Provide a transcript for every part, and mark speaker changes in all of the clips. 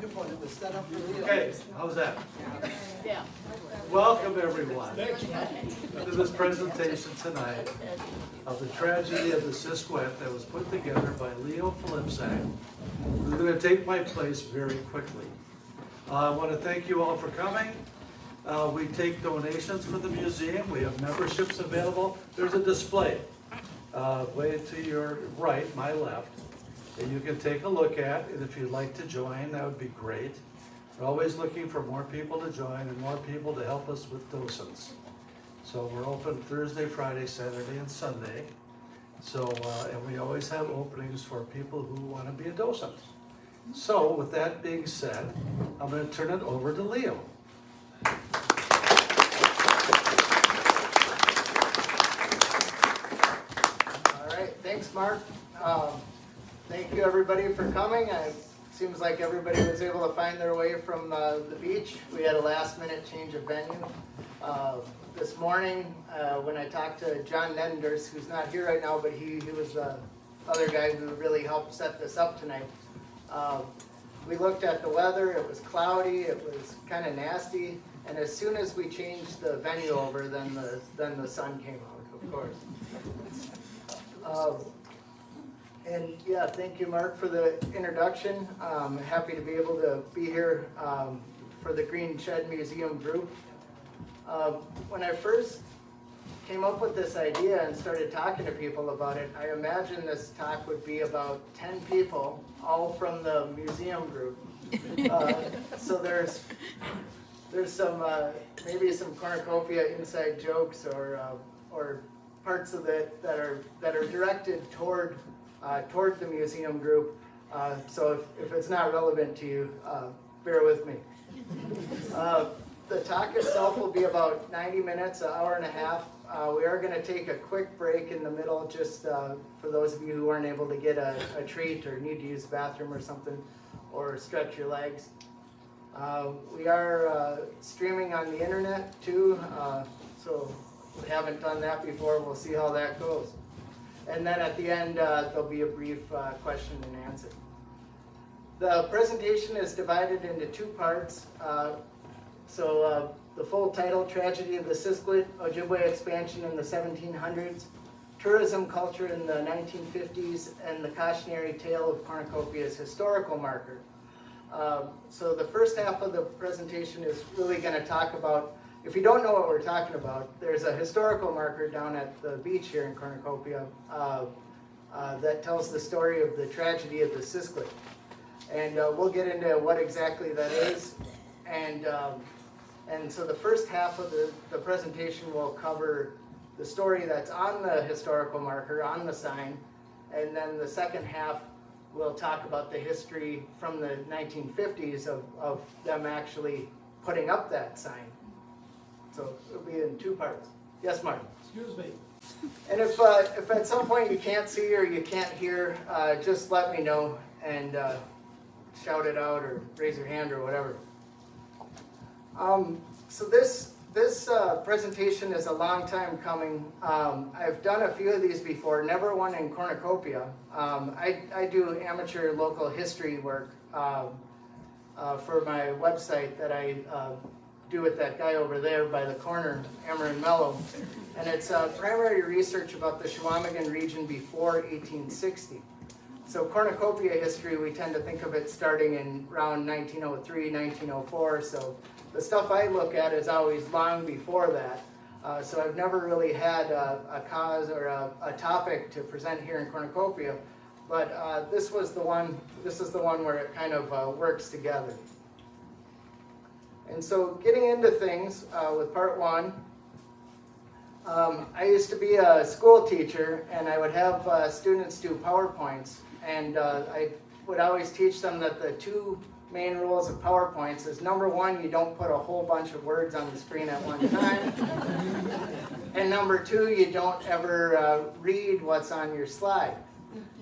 Speaker 1: microphone. It was set up for Leo.
Speaker 2: Okay, how's that?
Speaker 3: Yeah.
Speaker 2: Welcome everyone to this presentation tonight of the tragedy of the Siskiwit that was put together by Leo Filipczak, who's going to take my place very quickly. I want to thank you all for coming. We take donations for the museum. We have memberships available. There's a display way to your right, my left, that you can take a look at. And if you'd like to join, that would be great. We're always looking for more people to join and more people to help us with docents. So we're open Thursday, Friday, Saturday, and Sunday. So, and we always have openings for people who want to be a docent. So with that being said, I'm going to turn it over to Leo.
Speaker 1: Thanks, Mark. Thank you, everybody, for coming. It seems like everybody was able to find their way from the beach. We had a last-minute change of venue. This morning, when I talked to John Nedenders, who's not here right now, but he was the other guy who really helped set this up tonight. We looked at the weather. It was cloudy. It was kind of nasty. And as soon as we changed the venue over, then the sun came out, of course. And yeah, thank you, Mark, for the introduction. I'm happy to be able to be here for the Green Shed Museum group. When I first came up with this idea and started talking to people about it, I imagined this talk would be about 10 people, all from the museum group. So there's some maybe some cornucopia inside jokes or parts of it that are directed toward the museum group. So if it's not relevant to you, bear with me. The talk itself will be about 90 minutes, an hour and a half. We are going to take a quick break in the middle, just for those of you who aren't able to get a treat or need to use the bathroom or something, or stretch your legs. We are streaming on the internet too, so we haven't done that before. We'll see how that goes. And then at the end, there'll be a brief question and answer. The presentation is divided into two parts. The full title, Tragedy of the Siskiwit, Ojibwe Expansion in the 1700s, Tourism Culture in the 1950s, and the Cautionary Tale of Cornucopia's Historical Marker. So the first half of the presentation is really going to talk about, if you don't know what we're talking about, there's a historical marker down at the beach here in Cornucopia that tells the story of the tragedy of the Siskiwit. And we'll get into what exactly that is. And so the first half of the presentation will cover the story that's on the historical marker, on the sign. And then the second half will talk about the history from the 1950s of them actually putting up that sign. So it'll be in two parts. Yes, Mark?
Speaker 2: Excuse me.
Speaker 1: And if at some point you can't see or you can't hear, just let me know and shout it out or raise your hand or whatever. So this presentation is a long time coming. I've done a few of these before, never one in Cornucopia. I do amateur local history work for my website that I do with that guy over there by the corner, Amarin Mello. And it's primary research about the Chequamegon region before 1860. So cornucopia history, we tend to think of it starting in around 1903, 1904. So the stuff I look at is always long before that. So I've never really had a cause or a topic to present here in Cornucopia. But this is the one where it kind of works together. And so getting into things with part one, I used to be a school teacher, and I would have students do PowerPoints, and I would always teach them that the two main rules of PowerPoints is, number one, you don't put a whole bunch of words on the screen at one time, and number two, you don't ever read what's on your slide.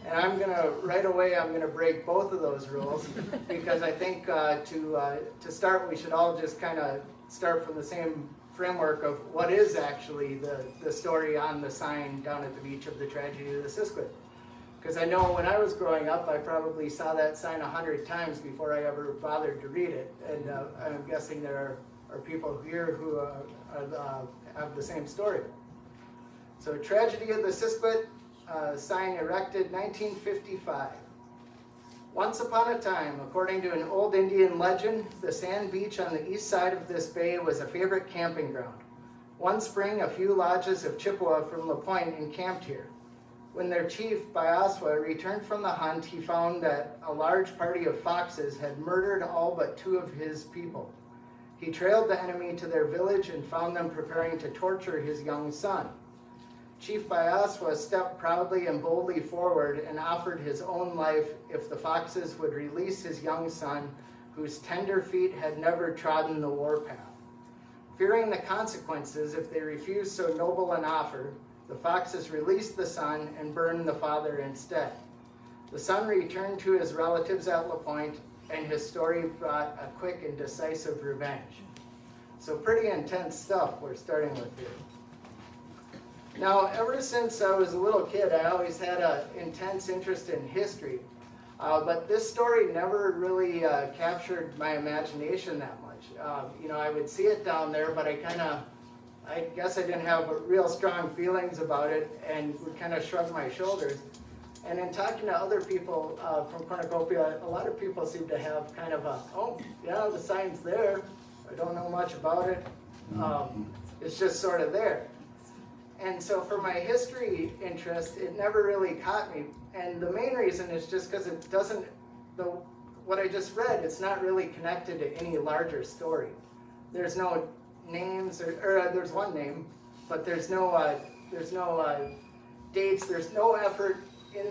Speaker 1: And right away I'm gonna break both of those rules, because I think to start, we should all just kind of start from the same framework of what is actually the story on the sign down at the beach of the tragedy of the Siskiwit. Because I know when I was growing up, I probably saw that sign 100 times before I ever bothered to read it. And I'm guessing there are people here who have the same story. So Tragedy of the Siskiwit, sign erected 1955. Once upon a time, according to an old Indian legend, the sand beach on the east side of this bay was a favorite camping ground. One spring, a few lodges of Chippewa from La Pointe encamped here. When their chief, Bi-aus-wah, returned from the hunt, he found that a large party of foxes had murdered all but 2 of his people. He trailed the enemy to their village and found them preparing to torture his young son. Chief Bayaaswaa stepped proudly and boldly forward and offered his own life if the foxes would release his young son, whose tender feet had never trodden the warpath. Fearing the consequences if they refused so noble an offer, the foxes released the son and burned the father instead. The son returned to his relatives at La Pointe, and his story brought a quick and decisive revenge. So pretty intense stuff we're starting with here. Now, ever since I was a little kid, I always had an intense interest in history. But this story never really captured my imagination that much. You know, I would see it down there, but I guess I didn't have real strong feelings about it and would kind of shrug my shoulders. And in talking to other people from Cornucopia, a lot of people seem to have kind of a, oh, yeah, the sign's there. I don't know much about it. It's just sort of there. And so for my history interest, it never really caught me. And the main reason is just because it doesn't, what I just read, it's not really connected to any larger story. There's no names, or there's one name, but there's no dates, there's no effort in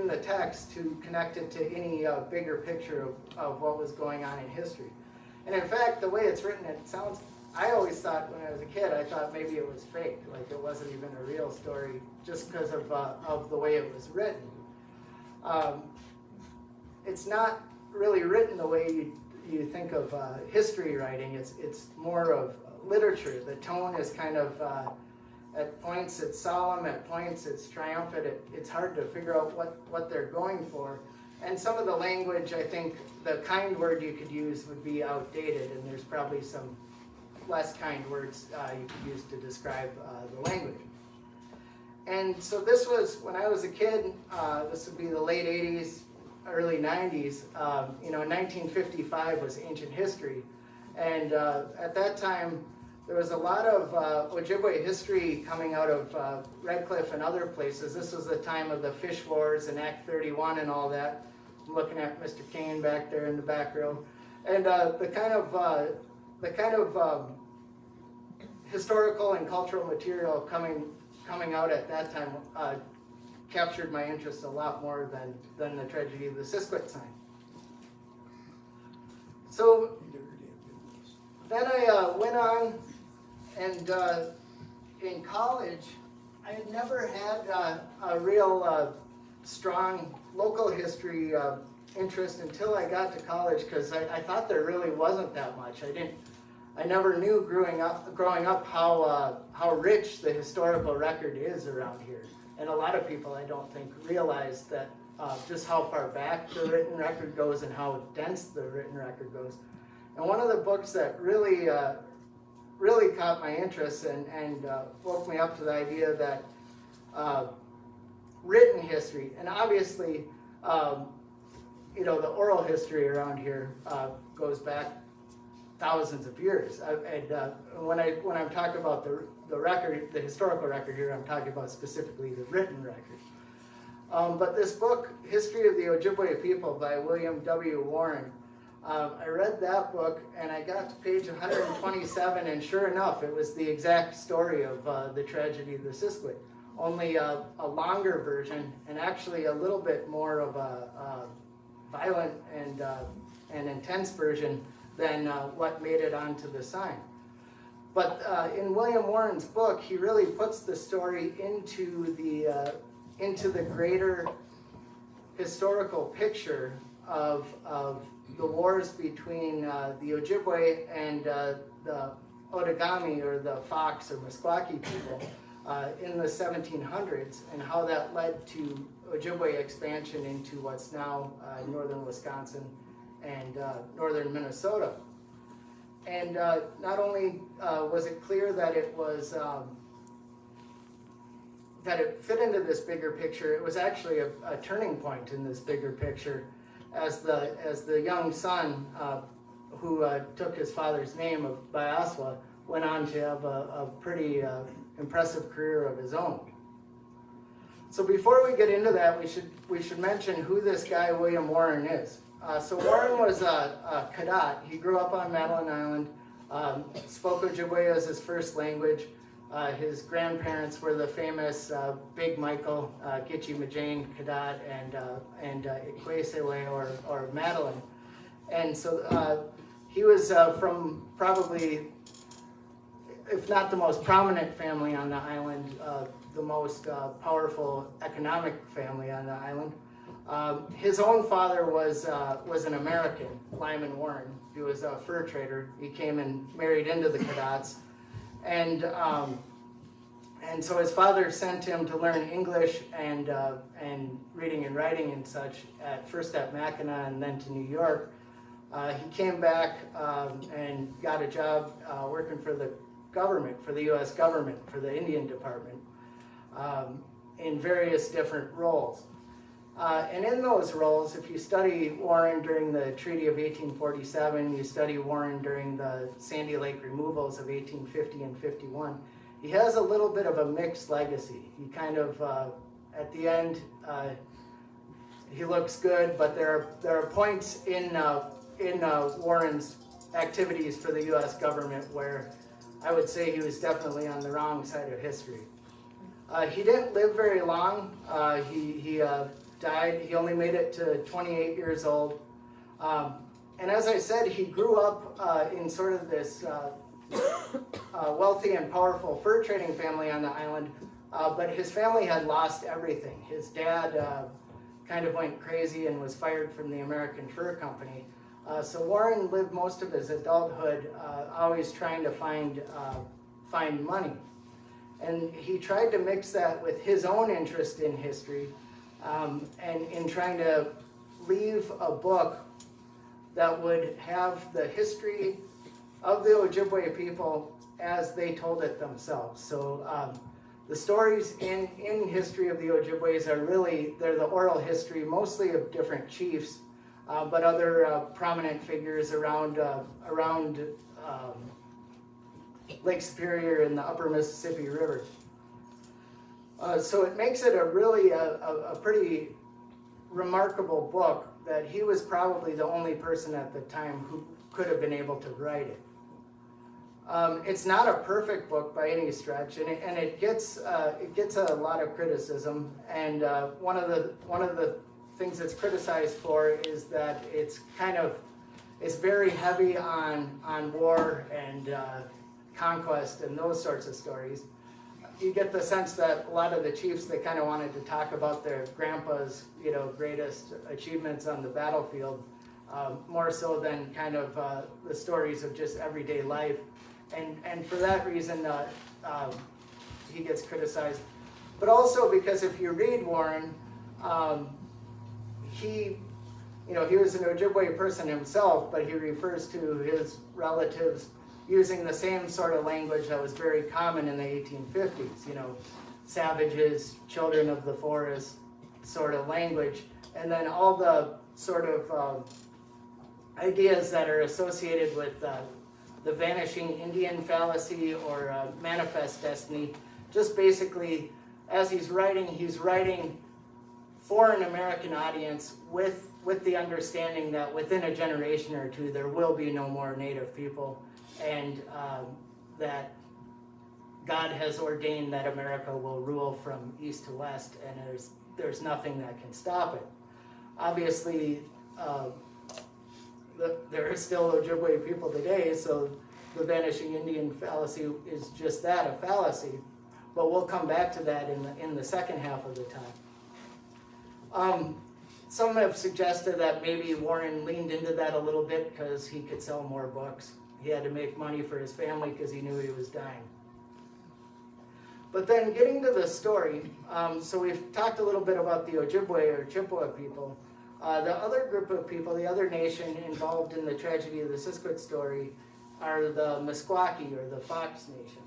Speaker 1: the text to connect it to any bigger picture of what was going on in history. And in fact, the way it's written, it sounds, I always thought when I was a kid, I thought maybe it was fake, like it wasn't even a real story just because of the way it was written. It's not really written the way you think of history writing. It's more of literature. The tone is kind of, at points it's solemn, at points it's triumphant. It's hard to figure out what they're going for. And some of the language, I think, the kind word you could use would be outdated, and there's probably some less kind words you could use to describe the language. And so this was, when I was a kid, this would be the late 80s, early 90s. You know, 1955 was ancient history. And at that time, there was a lot of Ojibwe history coming out of Red Cliff and other places. This was the time of the Fish Wars and Act 31 and all that. I'm looking at Mr. Kane back there in the back row. And the kind of historical and cultural material coming out at that time captured my interest a lot more than the Tragedy of the Siskiwit sign. So then I went on, and in college, I had never had a real strong local history interest until I got to college, because I thought there really wasn't that much. I never knew growing up how rich the historical record is around here. And a lot of people, I don't think, realize that just how far back the written record goes and how dense the written record goes. And one of the books that really caught my interest and woke me up to the idea that written history, and obviously, you know, the oral history around here goes back thousands of years. When I'm talking about the record, the historical record here, I'm talking about specifically the written record. But this book, History of the Ojibwe People by William W. Warren, I read that book and I got to page 127, and sure enough, it was the exact story of the Tragedy of the Siskiwit, only a longer version, and actually a little bit more of a violent and intense version than what made it onto the sign. But in William Warren's book, he really puts the story into the greater historical picture of the wars between the Ojibwe and the Outagamie, or the Fox or Meskwaki people in the 1700s, and how that led to Ojibwe expansion into what's now northern Wisconsin and northern Minnesota. And not only was it clear that it was that it fit into this bigger picture, it was actually a turning point in this bigger picture, as the young son who took his father's name of Bi-aus-wah went on to have a pretty impressive career of his own. So before we get into that, we should mention who this guy William Warren is. So Warren was a Cadet. He grew up on Madeline Island, spoke Ojibwe as his first language. His grandparents were the famous Big Michael, Chequamegon, Cadet, and Ikweseway or Madeline. And so he was from probably, if not the most prominent family on the island, the most powerful economic family on the island. His own father was an American, Lyman Warren. He was a fur trader. He came and married into the Cadets. And so his father sent him to learn English and reading and writing and such first at Mackinac and then to New York. He came back and got a job working for the government, for the U.S. government, for the Indian Department, in various different roles. And in those roles, if you study Warren during the Treaty of 1847, you study Warren during the Sandy Lake removals of 1850 and 51, he has a little bit of a mixed legacy. He kind of, at the end, he looks good, but there are points in Warren's activities for the U.S. government where I would say he was definitely on the wrong side of history. He didn't live very long. He died. He only made it to 28 years old. And as I said, he grew up in sort of this wealthy and powerful fur trading family on the island, but his family had lost everything. His dad kind of went crazy and was fired from the American Fur Company. So Warren lived most of his adulthood always trying to find money. And he tried to mix that with his own interest in history, and in trying to leave a book that would have the history of the Ojibwe people as they told it themselves. So the stories in history of the Ojibways are really, they're the oral history, mostly of different chiefs, but other prominent figures around Lake Superior and the upper Mississippi River. So it makes it a pretty remarkable book that he was probably the only person at the time who could have been able to write it. It's not a perfect book by any stretch, and it gets a lot of criticism. And one of the things it's criticized for is that it's very heavy on war and conquest and those sorts of stories. You get the sense that a lot of the chiefs, they kind of wanted to talk about their grandpa's, greatest achievements on the battlefield, more so than kind of the stories of just everyday life. And for that reason, he gets criticized. But also because if you read Warren, he was an Ojibwe person himself, but he refers to his relatives using the same sort of language that was very common in the 1850s, savages, children of the forest sort of language. And then all the sort of ideas that are associated with the vanishing Indian fallacy or manifest destiny, just basically, as he's writing for an American audience with the understanding that within a generation or two there will be no more Native people, and that God has ordained that America will rule from east to west, and there's nothing that can stop it. Obviously, there are still Ojibwe people today, so the vanishing Indian fallacy is just that, a fallacy. But we'll come back to that in the second half of the time. Some have suggested that maybe Warren leaned into that a little bit because he could sell more books. He had to make money for his family because he knew he was dying. But then getting to the story, so we've talked a little bit about the Ojibwe or Chippewa people. The other group of people, the other nation involved in the tragedy of the Siskiwit story are the Meskwaki or the Fox Nation.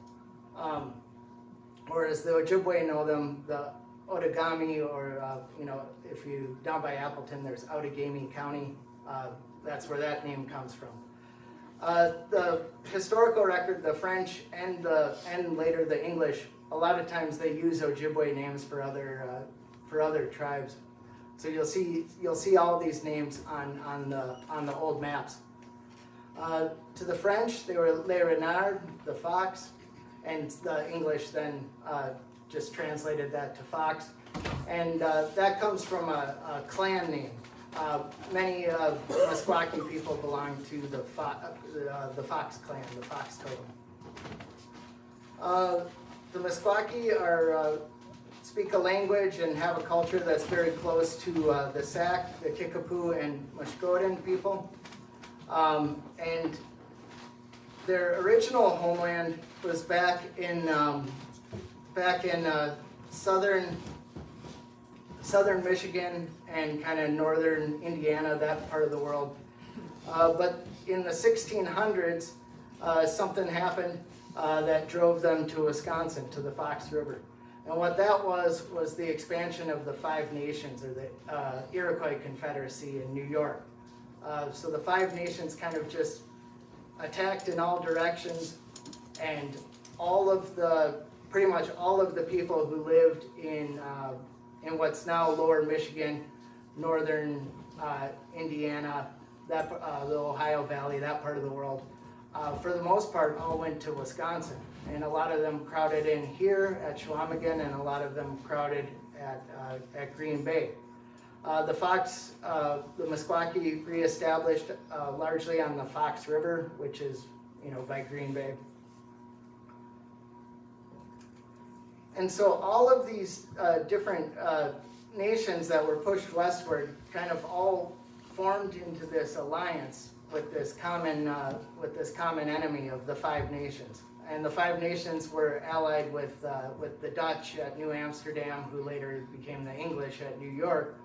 Speaker 1: Or as the Ojibwe know them, the Outagamie, or if you, down by Appleton, there's Outagamie County. That's where that name comes from. The historical record, the French and later the English, a lot of times they use Ojibwe names for other tribes. So you'll see all these names on the old maps. To the French, they were Les Renards, the fox, and the English then just translated that to fox. And that comes from a clan name. Many Meskwaki people belong to the Fox clan, the Fox totem. The Meskwaki speak a language and have a culture that's very close to the Sac, the Kickapoo, and Muscodan people. And their original homeland was back in southern Michigan and kind of northern Indiana, that part of the world. But in the 1600s, something happened that drove them to Wisconsin, to the Fox River. And what that was the expansion of the Five Nations, or the Iroquois Confederacy in New York. So the Five Nations kind of just attacked in all directions, and pretty much all of the people who lived in what's now lower Michigan, northern Indiana, the Ohio Valley, that part of the world, for the most part all went to Wisconsin. And a lot of them crowded in here at Chequamegon, and a lot of them crowded at Green Bay. The Meskwaki reestablished largely on the Fox River, which is, by Green Bay. And so all of these different nations that were pushed westward kind of all formed into this alliance with this common enemy of the Five Nations. And the Five Nations were allied with the Dutch at New Amsterdam, who later became the English at New York.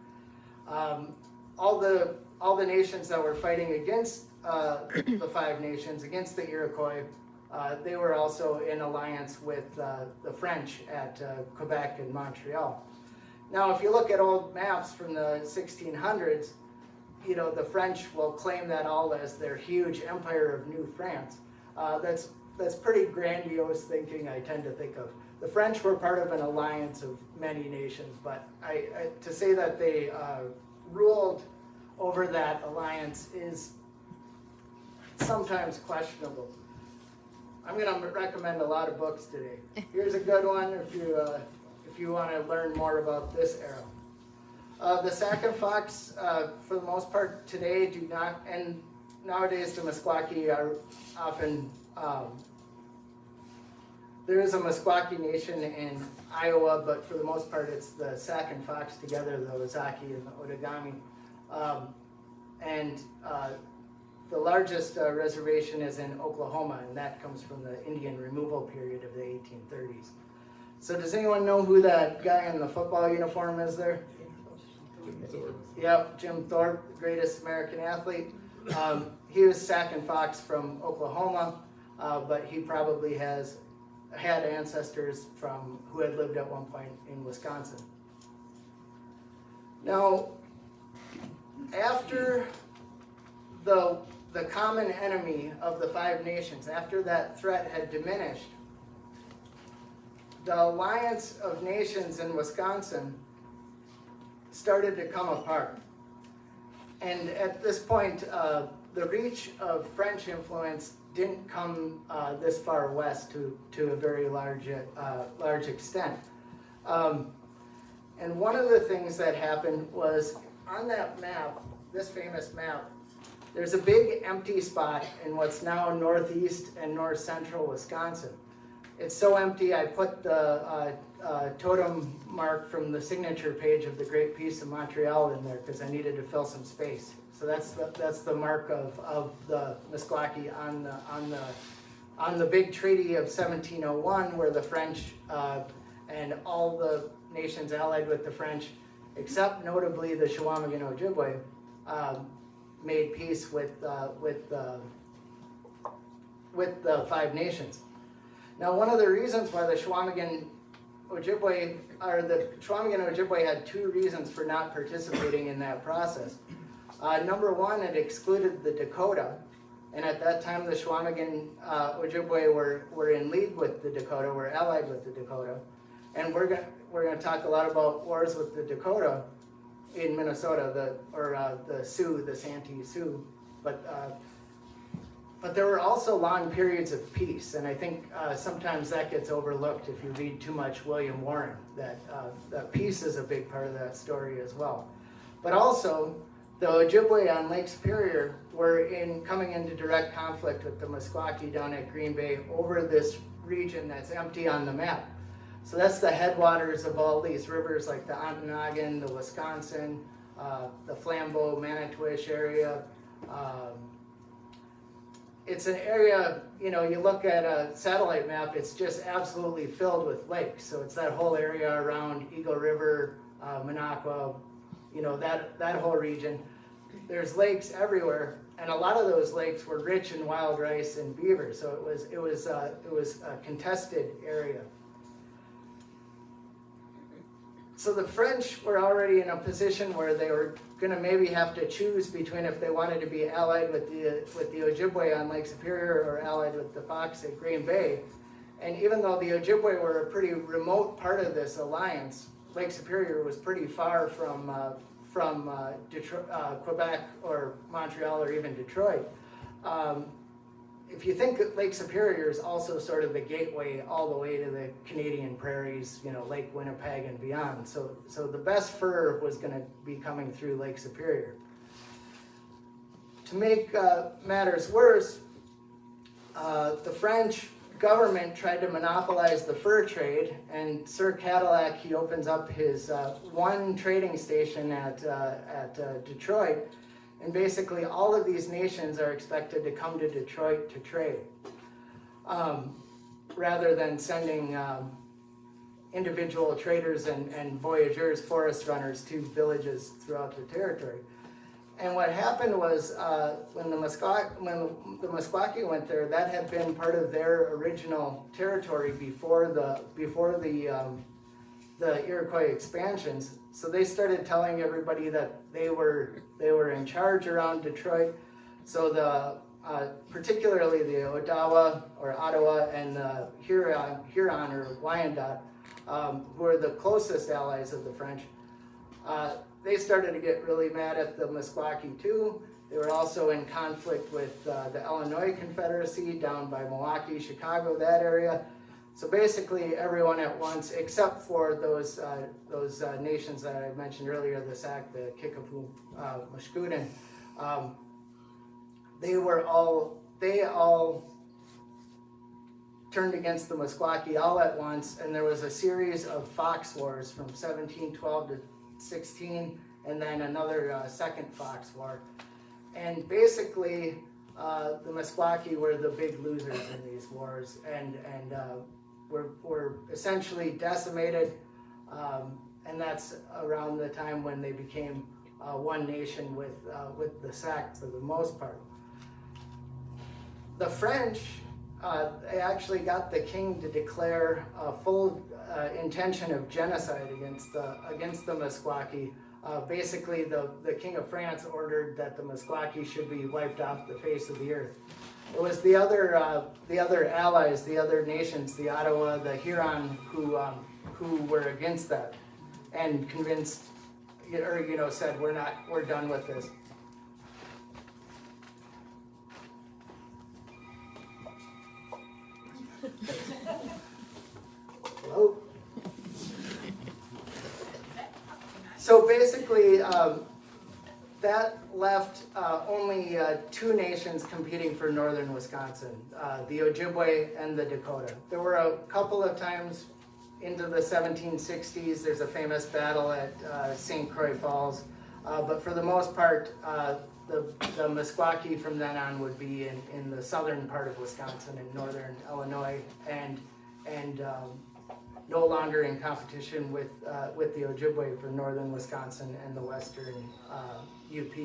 Speaker 1: All the nations that were fighting against the Five Nations, against the Iroquois, they were also in alliance with the French at Quebec and Montreal. Now, if you look at old maps from the 1600s, the French will claim that all as their huge empire of New France. That's pretty grandiose thinking, I tend to think of. The French were part of an alliance of many nations, but to say that they ruled over that alliance is sometimes questionable. I'm going to recommend a lot of books today. Here's a good one if you want to learn more about this era. The Sac and Fox, for the most part today, do not, and nowadays the Meskwaki are often, there is a Meskwaki nation in Iowa, but for the most part it's the Sac and Fox together, the Ozaki and the Outagamie. The largest reservation is in Oklahoma, and that comes from the Indian removal period of the 1830s. So does anyone know who that guy in the football uniform is there?
Speaker 3: Jim Thorpe.
Speaker 1: Yep, Jim Thorpe, the greatest American athlete. He was Sac and Fox from Oklahoma, but he probably had ancestors who had lived at one point in Wisconsin. Now, after the common enemy of the Five Nations, after that threat had diminished, the alliance of nations in Wisconsin started to come apart. And at this point, the reach of French influence didn't come this far west to a very large extent. And one of the things that happened was on that map, this famous map, there's a big empty spot in what's now northeast and north central Wisconsin. It's so empty, I put the totem mark from the signature page of the Great Peace of Montreal in there because I needed to fill some space. So that's the mark of the Meskwaki on on the big treaty of 1701, where the French and all the nations allied with the French, except notably the Chequamegon Ojibwe, made peace with the Five Nations. Now, one of the reasons why the Chequamegon Ojibwe had two reasons for not participating in that process. Number one, it excluded the Dakota, and at that time the Chequamegon Ojibwe were in league with the Dakota, were allied with the Dakota, and we're going to talk a lot about wars with the Dakota in Minnesota, the Sioux, the Santee Sioux, but there were also long periods of peace, and I think sometimes that gets overlooked if you read too much William Warren, that peace is a big part of that story as well. But also, the Ojibwe on Lake Superior were coming into direct conflict with the Meskwaki down at Green Bay over this region that's empty on the map. So that's the headwaters of all these rivers like the Ontonagon, the Wisconsin, the Flambeau, Manitowish area. It's an area, you look at a satellite map, it's just absolutely filled with lakes. So it's that whole area around Eagle River, Minocqua, that whole region. There's lakes everywhere, and a lot of those lakes were rich in wild rice and beaver. So it was a contested area. So the French were already in a position where they were going to maybe have to choose between if they wanted to be allied with the Ojibwe on Lake Superior or allied with the Fox at Green Bay. And even though the Ojibwe were a pretty remote part of this alliance, Lake Superior was pretty far from Detroit, Quebec or Montreal or even Detroit. If you think that Lake Superior is also sort of the gateway all the way to the Canadian prairies, Lake Winnipeg and beyond. So the best fur was going to be coming through Lake Superior. To make matters worse, the French government tried to monopolize the fur trade, and Sir Cadillac, he opens up his one trading station at Detroit. And basically, all of these nations are expected to come to Detroit to trade, rather than sending individual traders and voyageurs, forest runners, to villages throughout the territory. And what happened was, when the Meskwaki went there, that had been part of their original territory before the Iroquois expansions. So they started telling everybody that they were in charge around Detroit. So particularly the Ottawa and the Huron or Wyandot, who were the closest allies of the French, they started to get really mad at the Meskwaki too. They were also in conflict with the Illinois Confederacy down by Milwaukee, Chicago, that area. So basically, everyone at once, except for those nations that I mentioned earlier, the Sac, the Kickapoo, Muscooten, they all turned against the Meskwaki all at once, and there was a series of Fox Wars from 1712 to 16, and then another second Fox War. And basically, the Meskwaki were the big losers in these wars, and were essentially decimated, and that's around the time when they became one nation with the Sac for the most part. The French, they actually got the king to declare a full intention of genocide against the Meskwaki. Basically, the King of France ordered that the Meskwaki should be wiped off the face of the earth. It was the other allies, the other nations, the Ottawa, the Huron, who were against that, and convinced, or said, we're done with this. Hello. So basically, that left only two nations competing for northern Wisconsin, the Ojibwe and the Dakota. There were a couple of times into the 1760s, there's a famous battle at St. Croix Falls, but for the most part, the Meskwaki from then on would be in the southern part of Wisconsin and northern Illinois, and no longer in competition with the Ojibwe for northern Wisconsin and the western UP.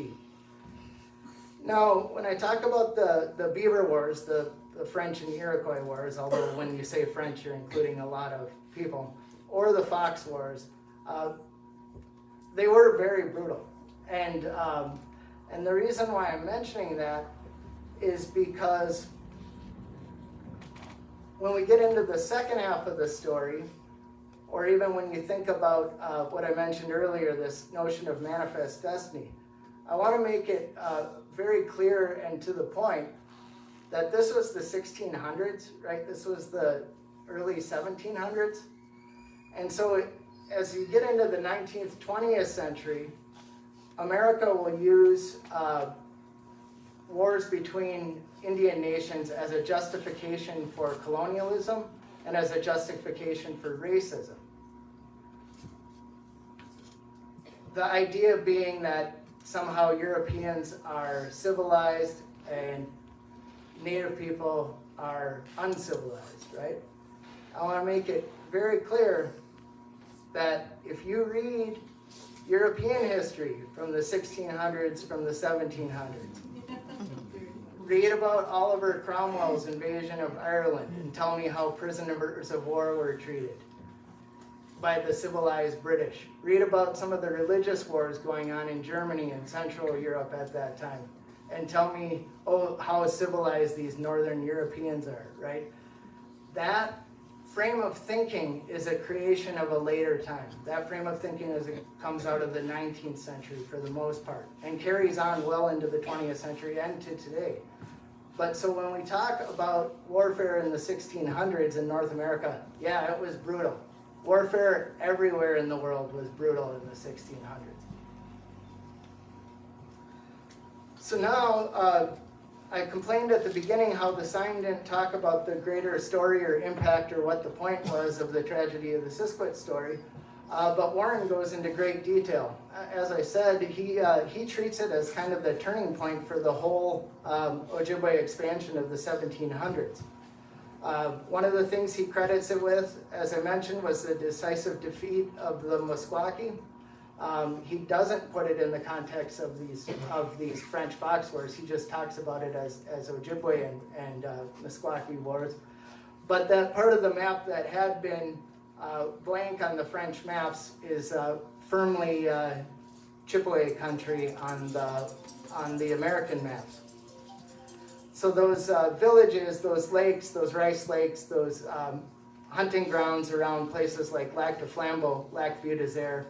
Speaker 1: Now, when I talk about the Beaver Wars, the French and Iroquois Wars, although when you say French, you're including a lot of people, or the Fox Wars, they were very brutal. And the reason why I'm mentioning that is because when we get into the second half of the story, or even when you think about what I mentioned earlier, this notion of manifest destiny, I want to make it very clear and to the point that this was the 1600s, right? This was the early 1700s. And so as you get into the 19th, 20th century, America will use wars between Indian nations as a justification for colonialism and as a justification for racism. The idea being that somehow Europeans are civilized and Native people are uncivilized, right? I want to make it very clear that if you read European history from the 1600s, from the 1700s, read about Oliver Cromwell's invasion of Ireland and tell me how prisoners of war were treated by the civilized British. Read about some of the religious wars going on in Germany and Central Europe at that time and tell me, oh, how civilized these Northern Europeans are, right? That frame of thinking is a creation of a later time. That frame of thinking comes out of the 19th century for the most part and carries on well into the 20th century and to today. But so when we talk about warfare in the 1600s in North America, yeah, it was brutal. Warfare everywhere in the world was brutal in the 1600s. So now, I complained at the beginning how the sign didn't talk about the greater story or impact or what the point was of the tragedy of the Siskiwit story, but Warren goes into great detail. As I said, he treats it as kind of the turning point for the whole Ojibwe expansion of the 1700s. One of the things he credits it with, as I mentioned, was the decisive defeat of the Meskwaki. He doesn't put it in the context of these French Fox Wars. He just talks about it as Ojibwe and Meskwaki Wars. But that part of the map that had been blank on the French maps is firmly Chippewa country on the American maps. So those villages, those lakes, those rice lakes, those hunting grounds around places like Lac du Flambeau, Lac Vieux Desert,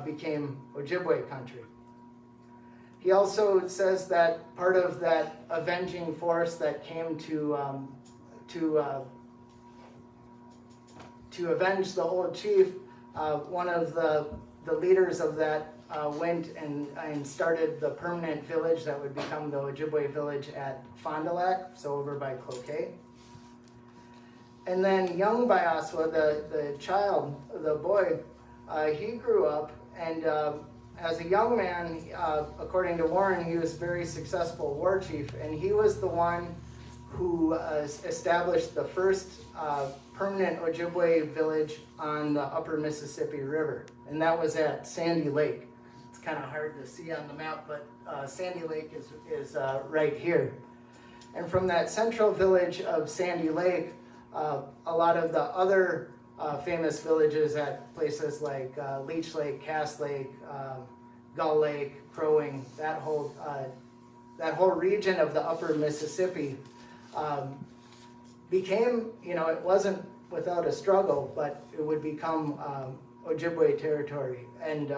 Speaker 1: became Ojibwe country. He also says that part of that avenging force that came to avenge the old chief, one of the leaders of that went and started the permanent village that would become the Ojibwe village at Fond du Lac, so over by Cloquet. And then young Bayaaswaa, the child, the boy, he grew up, and as a young man, according to Warren, he was a very successful war chief, and he was the one who established the first permanent Ojibwe village on the upper Mississippi River, and that was at Sandy Lake. It's kind of hard to see on the map, but Sandy Lake is right here. And from that central village of Sandy Lake, a lot of the other famous villages at places like Leech Lake, Cass Lake, Gull Lake, Crow-Wing, that whole region of the upper Mississippi became, it wasn't without a struggle, but it would become Ojibwe territory, and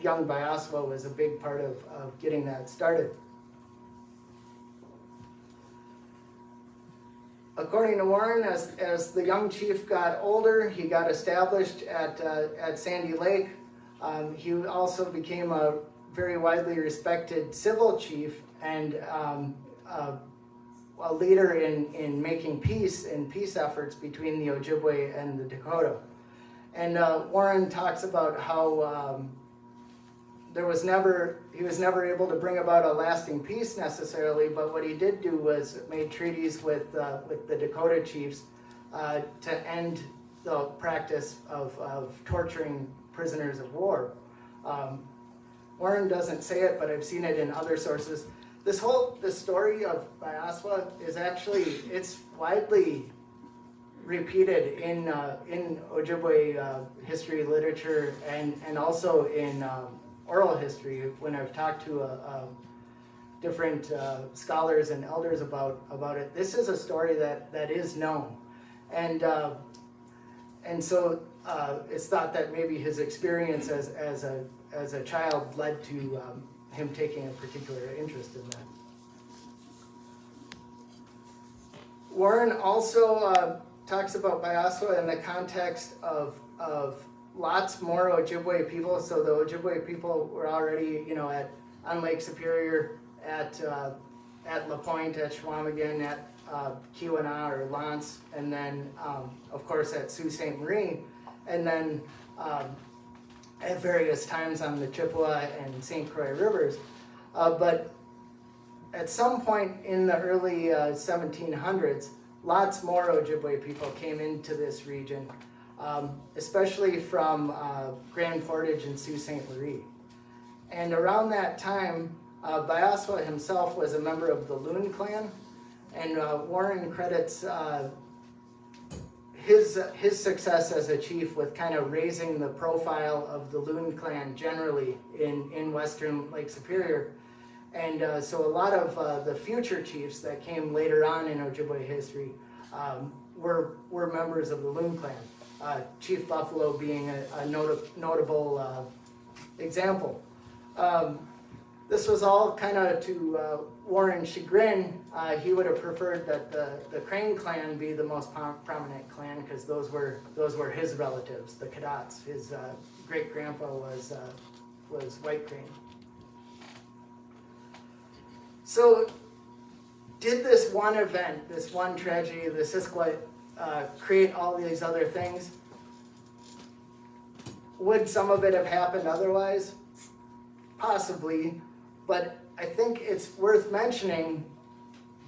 Speaker 1: young Bi-aus-wah was a big part of getting that started. According to Warren, as the young chief got older, he got established at Sandy Lake. He also became a very widely respected civil chief and a leader in making peace and peace efforts between the Ojibwe and the Dakota. And Warren talks about how he was never able to bring about a lasting peace necessarily, but what he did do was made treaties with the Dakota chiefs to end the practice of torturing prisoners of war. Warren doesn't say it, but I've seen it in other sources. This story of Bayaaswaa is actually, it's widely repeated in Ojibwe history literature and also in oral history when I've talked to different scholars and elders about it. This is a story that is known, and so it's thought that maybe his experience as a child led to him taking a particular interest in that. Warren also talks about Bayaaswaa in the context of lots more Ojibwe people. So the Ojibwe people were already, on Lake Superior, at La Pointe, at Chequamegon, at Keweenaw or Lance, and then of course at Sault Ste. Marie, and then at various times on the Chippewa and St. Croix rivers. But at some point in the early 1700s, lots more Ojibwe people came into this region, especially from Grand Portage and Sault Ste. Marie. And around that time, Bayaaswaa himself was a member of the Loon clan, and Warren credits his success as a chief with kind of raising the profile of the Loon clan generally in western Lake Superior. And so a lot of the future chiefs that came later on in Ojibwe history were members of the Loon clan, Chief Buffalo being a notable example. This was all kind of to Warren's chagrin. He would have preferred that the Crane clan be the most prominent clan because those were his relatives, the Cadats. His great grandpa was White Crane. So, did this one event, this one tragedy, the Siskiwit, create all these other things? Would some of it have happened otherwise? Possibly, but I think it's worth mentioning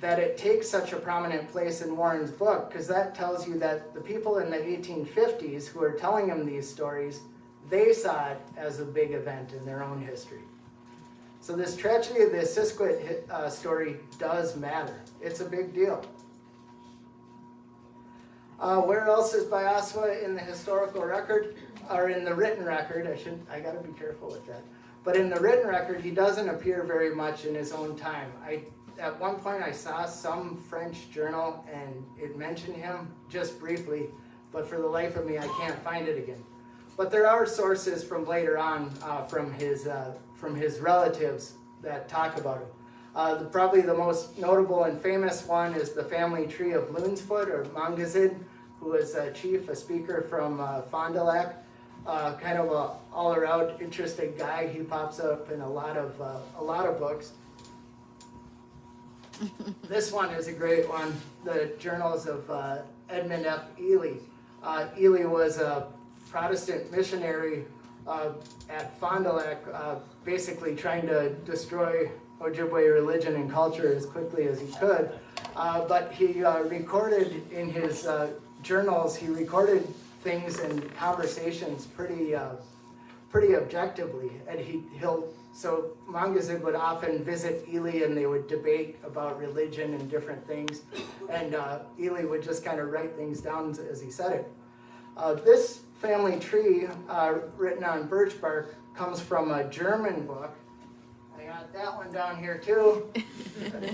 Speaker 1: that it takes such a prominent place in Warren's book, because that tells you that the people in the 1850s who are telling him these stories, they saw it as a big event in their own history. So this tragedy of the Siskiwit story does matter. It's a big deal. Where else is Bayaaswaa in the historical record, or in the written record? I gotta be careful with that. But in the written record, he doesn't appear very much in his own time. At one point I saw some French journal and it mentioned him just briefly, but for the life of me, I can't find it again. But there are sources from later on, from his relatives that talk about him. Probably the most notable and famous one is the family tree of Loonsfoot, or Mangazid, who was a chief, a speaker from Fond du Lac. Kind of a all-around interesting guy. He pops up in a lot of books. This one is a great one. The Journals of Edmund F. Ely. Ely was a Protestant missionary at Fond du Lac, basically trying to destroy Ojibwe religion and culture as quickly as he could. But he recorded in his journals, he recorded things and conversations pretty objectively, and so Mangazid would often visit Ely and they would debate about religion and different things, and Ely would just kind of write things down as he said it. This family tree, written on birch bark, comes from a German book. I got that one down here too.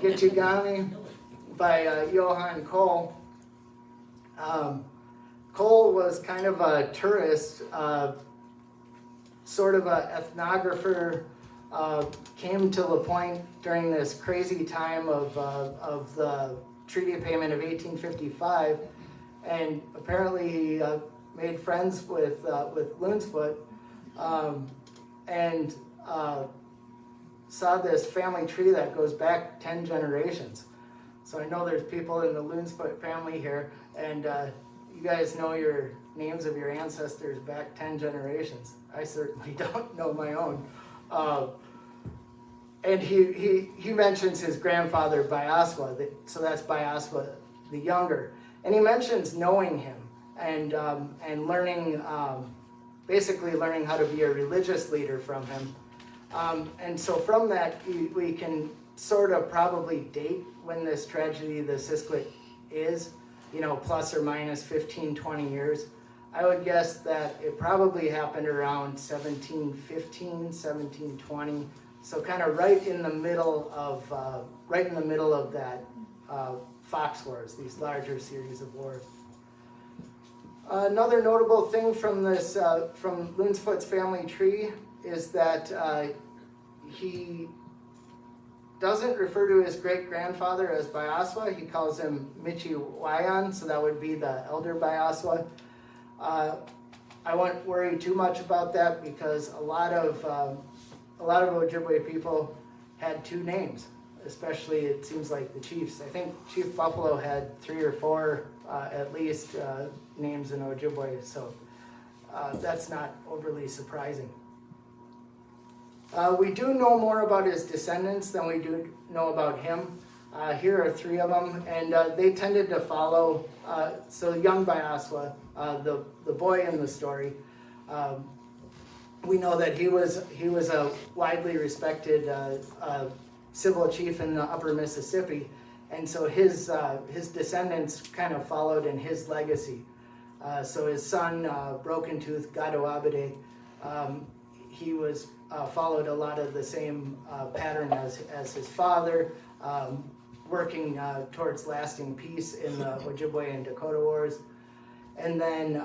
Speaker 1: Get you Gami, by Johann Kohl. Kohl was kind of a tourist, sort of an ethnographer, came to La Pointe during this crazy time of the Treaty of Payment of 1855, and apparently he made friends with Loonsfoot, and saw this family tree that goes back 10 generations. So I know there's people in the Loonsfoot family here, and you guys know your names of your ancestors back 10 generations. I certainly don't know my own. And he mentions his grandfather Bayaaswaa, so that's Bayaaswaa the younger, and he mentions knowing him and learning, basically learning how to be a religious leader from him. And so from that, we can sort of probably date when this tragedy, the Siskiwit, is, plus or minus 15, 20 years. I would guess that it probably happened around 1715, 1720. So kind of right in the middle of that Fox Wars, these larger series of wars. Another notable thing from this, from Loonsfoot's family tree, is that he doesn't refer to his great-grandfather as Bi-aus-wah. He calls him Michi-wayan, so that would be the elder Bi-aus-wah. I won't worry too much about that because a lot of Ojibwe people had two names, especially it seems like the chiefs. I think Chief Buffalo had 3 or 4 at least names in Ojibwe, so that's not overly surprising. We do know more about his descendants than we do know about him. Here are 3 of them, and they tended to follow, so young Bayaaswaa, the boy in the story, we know that he was a widely respected civil chief in the upper Mississippi, and so his descendants kind of followed in his legacy. So his son, Broken Tooth Gadawabade, he was followed a lot of the same pattern as his father, working towards lasting peace in the Ojibwe and Dakota Wars. And then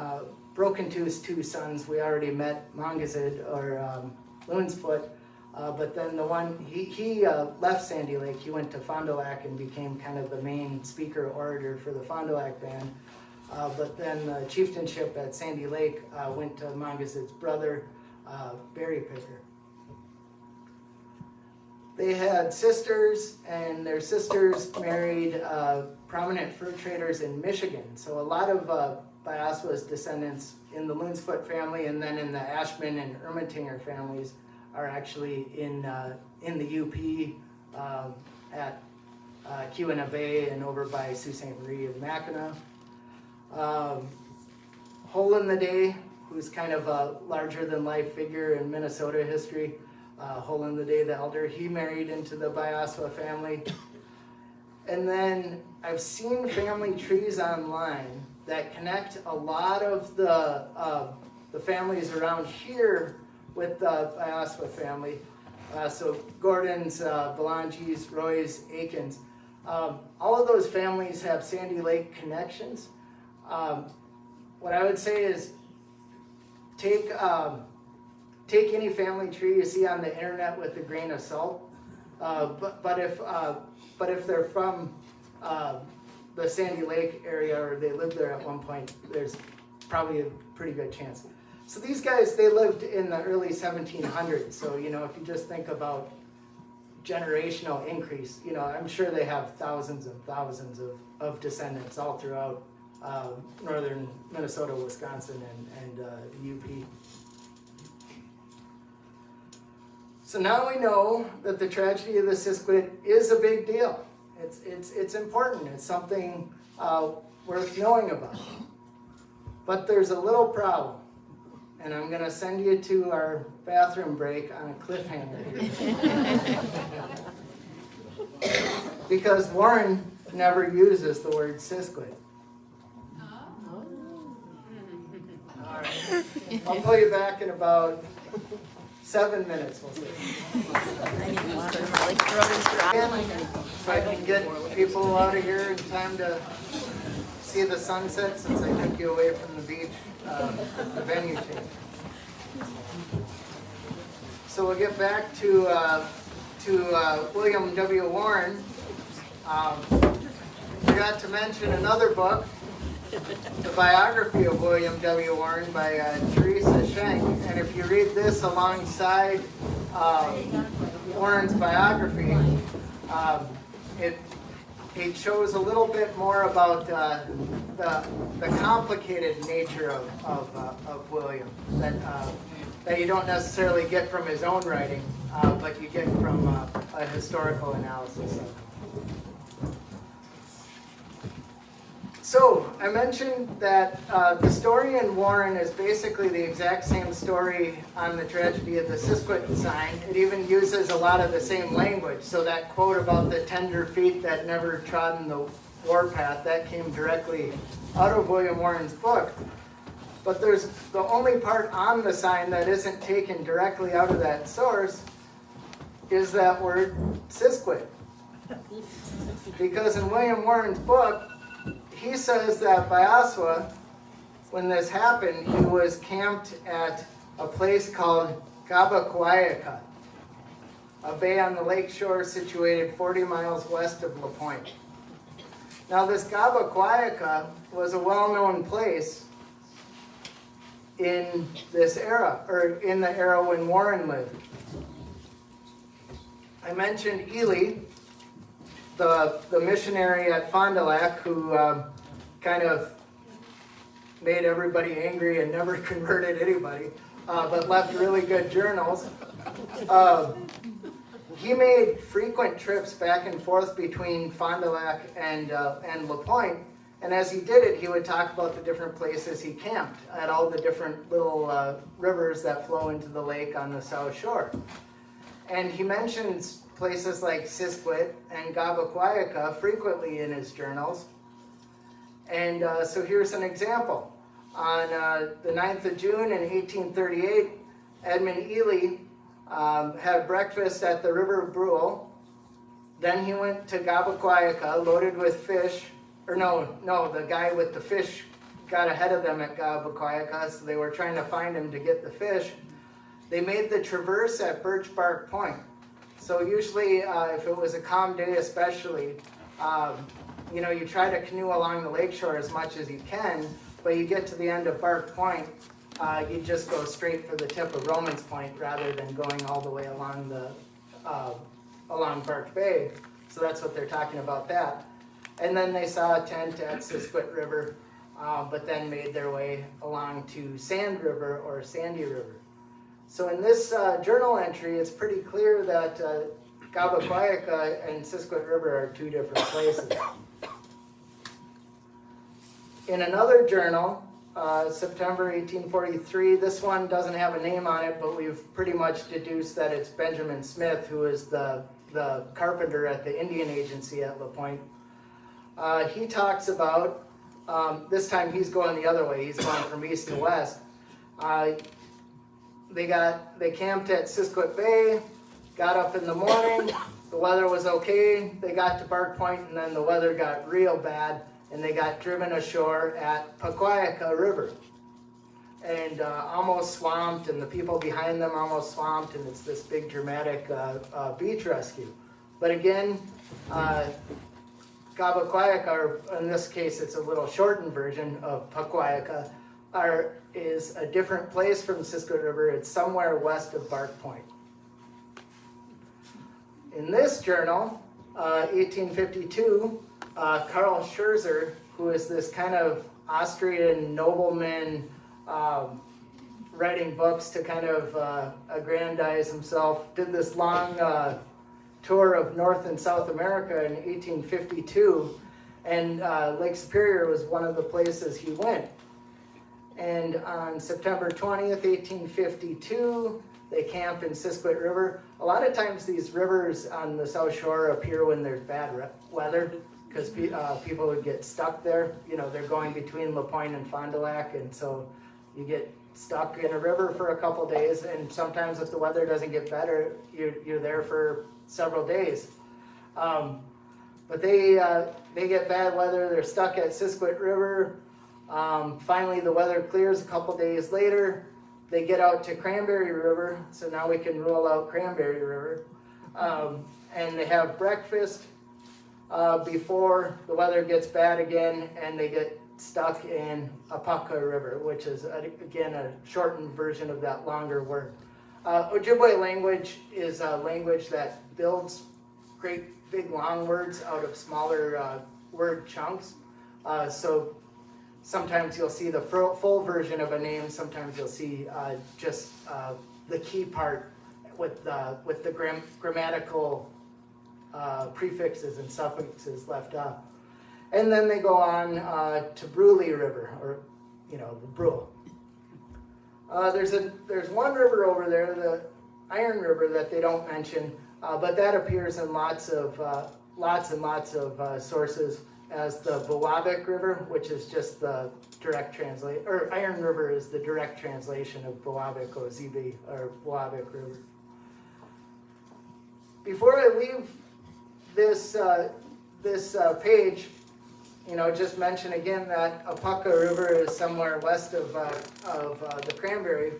Speaker 1: Broken Tooth's 2 sons, we already met Mongazid or Loonsfoot, but then the one, he left Sandy Lake, he went to Fond du Lac and became kind of the main speaker orator for the Fond du Lac band. But then the chieftainship at Sandy Lake went to Mongazid's brother, Berry Picker. They had sisters, and their sisters married prominent fur traders in Michigan. So a lot of Bayaaswaa's descendants in the Loonsfoot family, and then in the Ashman and Ermatinger families, are actually in the UP at Keweenaw Bay and over by Sault Ste. Marie and Mackinac. Hole in the Day, who's kind of a larger-than-life figure in Minnesota history. Hole in the Day the Elder, he married into the Bayaaswaa family. And then I've seen family trees online that connect a lot of the families around here with the Bayaaswaa family. So Gordon's, Belangis, Roy's, Aikens. All of those families have Sandy Lake connections. What I would say is take any family tree you see on the internet with a grain of salt. But if they're from the Sandy Lake area or they lived there at one point, there's probably a pretty good chance. So these guys, they lived in the early 1700s. So, if you just think about generational increase, I'm sure they have thousands and thousands of descendants all throughout northern Minnesota, Wisconsin, and the UP. So now we know that the tragedy of the Siskiwit is a big deal. It's important. It's something worth knowing about. But there's a little problem. And I'm going to send you to our bathroom break on a cliffhanger here. Because Warren never uses the word Siskiwit. All right. I'll pull you back in about 7 minutes, we'll see.
Speaker 4: I need water. My throat is dry.
Speaker 1: So I can get people out of here in time to see the sunset since I took you away from the beach, the venue change. So we'll get back to William W. Warren. Forgot to mention another book, the biography of William W. Warren by Teresa Schenck. And if you read this alongside Warren's biography, it shows a little bit more about the complicated nature of William that you don't necessarily get from his own writing, but you get from a historical analysis of it. So, I mentioned that the story in Warren is basically the exact same story on the tragedy of the Siskiwit sign. It even uses a lot of the same language. So that quote about the tender feet that never trodden the warpath, that came directly out of William Warren's book. But there's the only part on the sign that isn't taken directly out of that source is that word Siskiwit. Because in William Warren's book, he says that Bayaaswaa, when this happened, he was camped at a place called Bi-aus-wah, a bay on the lake shore situated 40 miles west of La Pointe. Now this Bi-aus-wah was a well-known place in this era, or in the era when Warren lived. I mentioned Ely, the missionary at Fond du Lac, who kind of made everybody angry and never converted anybody, but left really good journals. He made frequent trips back and forth between Fond du Lac and La Pointe, and as he did it, he would talk about the different places he camped at all the different little rivers that flow into the lake on the south shore. And he mentions places like Siskiwit and Bi-aus-wah frequently in his journals. And so here's an example. On the 9th of June in 1838, Edmund Ely had breakfast at the River Brule. Then he went to Bi-aus-wah loaded with fish. Or no, the guy with the fish got ahead of them at Bi-aus-wah, so they were trying to find him to get the fish. They made the traverse at Birch Bark Point. So usually, if it was a calm day especially, you try to canoe along the lakeshore as much as you can, but you get to the end of Bark Point, you just go straight for the tip of Romans Point rather than going all the way along along Bark Bay. So that's what they're talking about that. And then they saw a tent at Siskiwit River, but then made their way along to Sand River or Sandy River. So in this journal entry, it's pretty clear that Bi-aus-wah and Siskiwit River are two different places. In another journal, September 1843, this one doesn't have a name on it, but we've pretty much deduced that it's Benjamin Smith, who is the carpenter at the Indian Agency at La Pointe. He talks about, this time he's going the other way, he's going from east to west. They camped at Siskiwit Bay, got up in the morning, the weather was okay, they got to Bark Point, and then the weather got real bad, and they got driven ashore at Chequamegon River. And almost swamped, and the people behind them almost swamped, and it's this big dramatic beach rescue. But again, Bi-aus-wah, or in this case it's a little shortened version of Chequamegon, is a different place from the Siskiwit River. It's somewhere west of Bark Point. In this journal, 1852, Karl Scherzer, who is this kind of Austrian nobleman writing books to kind of aggrandize himself, did this long tour of North and South America in 1852, and Lake Superior was one of the places he went. And on September 20th, 1852, they camped in Siskiwit River. A lot of times these rivers on the South Shore appear when there's bad weather, because people would get stuck there. They're going between La Pointe and Fond du Lac, and so you get stuck in a river for a couple days, and sometimes if the weather doesn't get better, you're there for several days. But they get bad weather, they're stuck at Siskiwit River. Finally, the weather clears a couple days later. They get out to Cranberry River, so now we can rule out Cranberry River. And they have breakfast before the weather gets bad again, and they get stuck in Apaka River, which is, again, a shortened version of that longer word. Ojibwe language is a language that builds great big long words out of smaller word chunks. So sometimes you'll see the full version of a name, sometimes you'll see just the key part with the grammatical prefixes and suffixes left off. And then they go on to Brule River, or the Brule. There's one river over there, the Iron River, that they don't mention, but that appears in lots and lots of sources as the Biwabik River, which is just the direct translation, or Iron River is the direct translation of Bi-aus-wah or Biwabik River. Before I leave this page, just mention again that Apaka River is somewhere west of the Cranberry.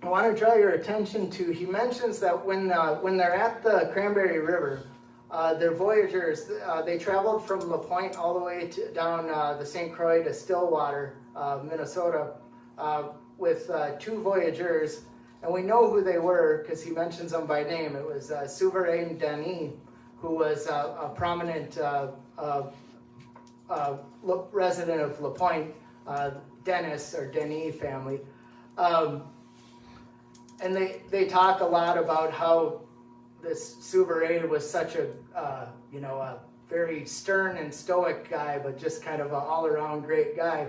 Speaker 1: I want to draw your attention to, he mentions that when they're at the Cranberry River, their voyagers, they traveled from La Pointe all the way down the St. Croix to Stillwater, Minnesota, with 2 voyagers. And we know who they were because he mentions them by name. It was Souverain Denis, who was a prominent resident of La Pointe, Dennis or Denis family. And they talk a lot about how this Souverain was such a very stern and stoic guy, but just kind of an all-around great guy.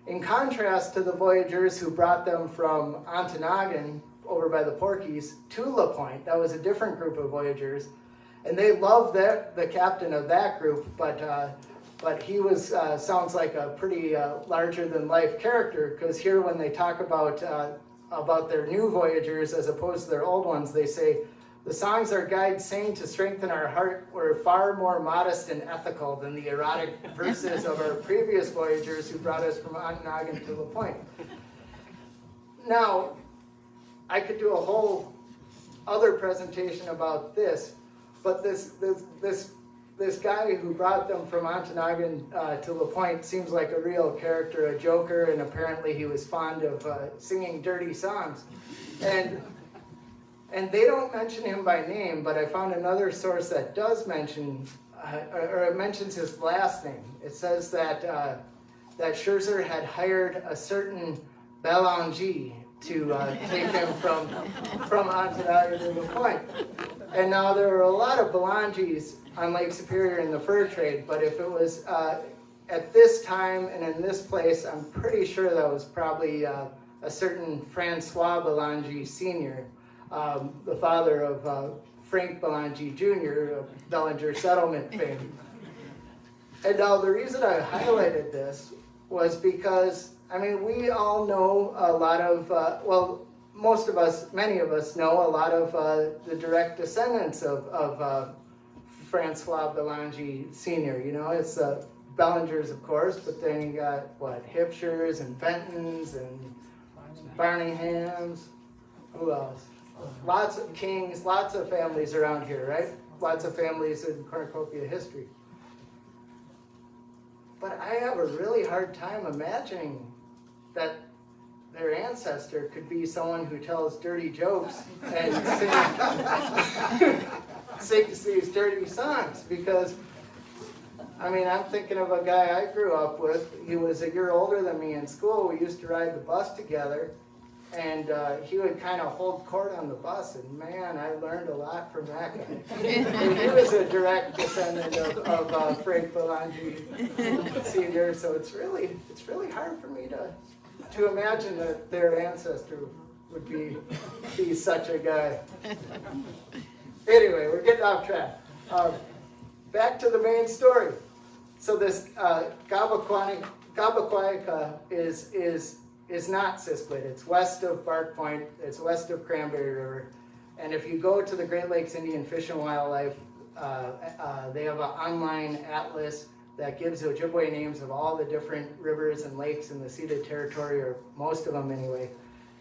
Speaker 1: In contrast to the voyagers who brought them from Ontonagon over by the Porkies to La Pointe, that was a different group of voyagers, and they loved the captain of that group, but he was sounds like a pretty larger-than-life character, because here when they talk about their new voyagers as opposed to their old ones, they say, "The songs our guides sang to strengthen our heart were far more modest and ethical than the erotic verses of our previous voyagers who brought us from Ontonagon to La Pointe." Now, I could do a whole other presentation about this, but this guy who brought them from Ontonagon to La Pointe seems like a real character, a joker, and apparently he was fond of singing dirty songs. And they don't mention him by name, but I found another source that does mention, or it mentions his last name. It says that Scherzer had hired a certain Belanger to take him from Ontonagon to La Pointe. And now there are a lot of Belangers on Lake Superior in the fur trade, but if it was at this time and in this place, I'm pretty sure that was probably a certain Francois Belanger Sr., the father of Frank Belanger Jr. of Bellinger Settlement fame. And now the reason I highlighted this was because, we all know a lot of, most of us, many of us know a lot of the direct descendants of Francois Belanger Sr. It's Bellingers, of course, but then you got, Hipshers and Bentons and Barninghams. Who else? Lots of kings, lots of families around here, right? Lots of families in Cornucopia history. But I have a really hard time imagining that their ancestor could be someone who tells dirty jokes and sings these dirty songs, because I'm thinking of a guy I grew up with. He was a year older than me in school. We used to ride the bus together, and he would kind of hold court on the bus, and man, I learned a lot from that guy. And he was a direct descendant of Frank Belanger Sr., so it's really hard for me to imagine that their ancestor would be such a guy. Anyway, we're getting off track. Back to the main story. So this Gabaquanica is not Siskiwit. It's west of Bark Point. It's west of Cranberry River. And if you go to the Great Lakes Indian Fish and Wildlife, they have an online atlas that gives Ojibwe names of all the different rivers and lakes in the ceded territory, or most of them anyway.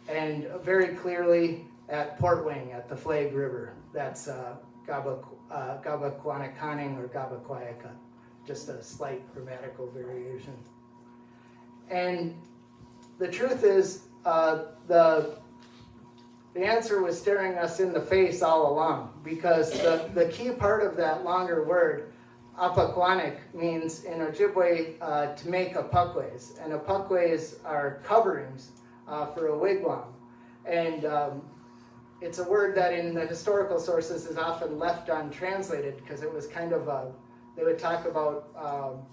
Speaker 1: And very clearly at Port Wing, at the Flag River, that's Gabaquanicaning or Gabaquaica, just a slight grammatical variation. And the truth is, the The answer was staring us in the face all along, because the key part of that longer word, apakwanik, means in Ojibwe to make apakways. And apakways are coverings for a wigwam. And it's a word that in the historical sources is often left untranslated, because it was kind of they would talk about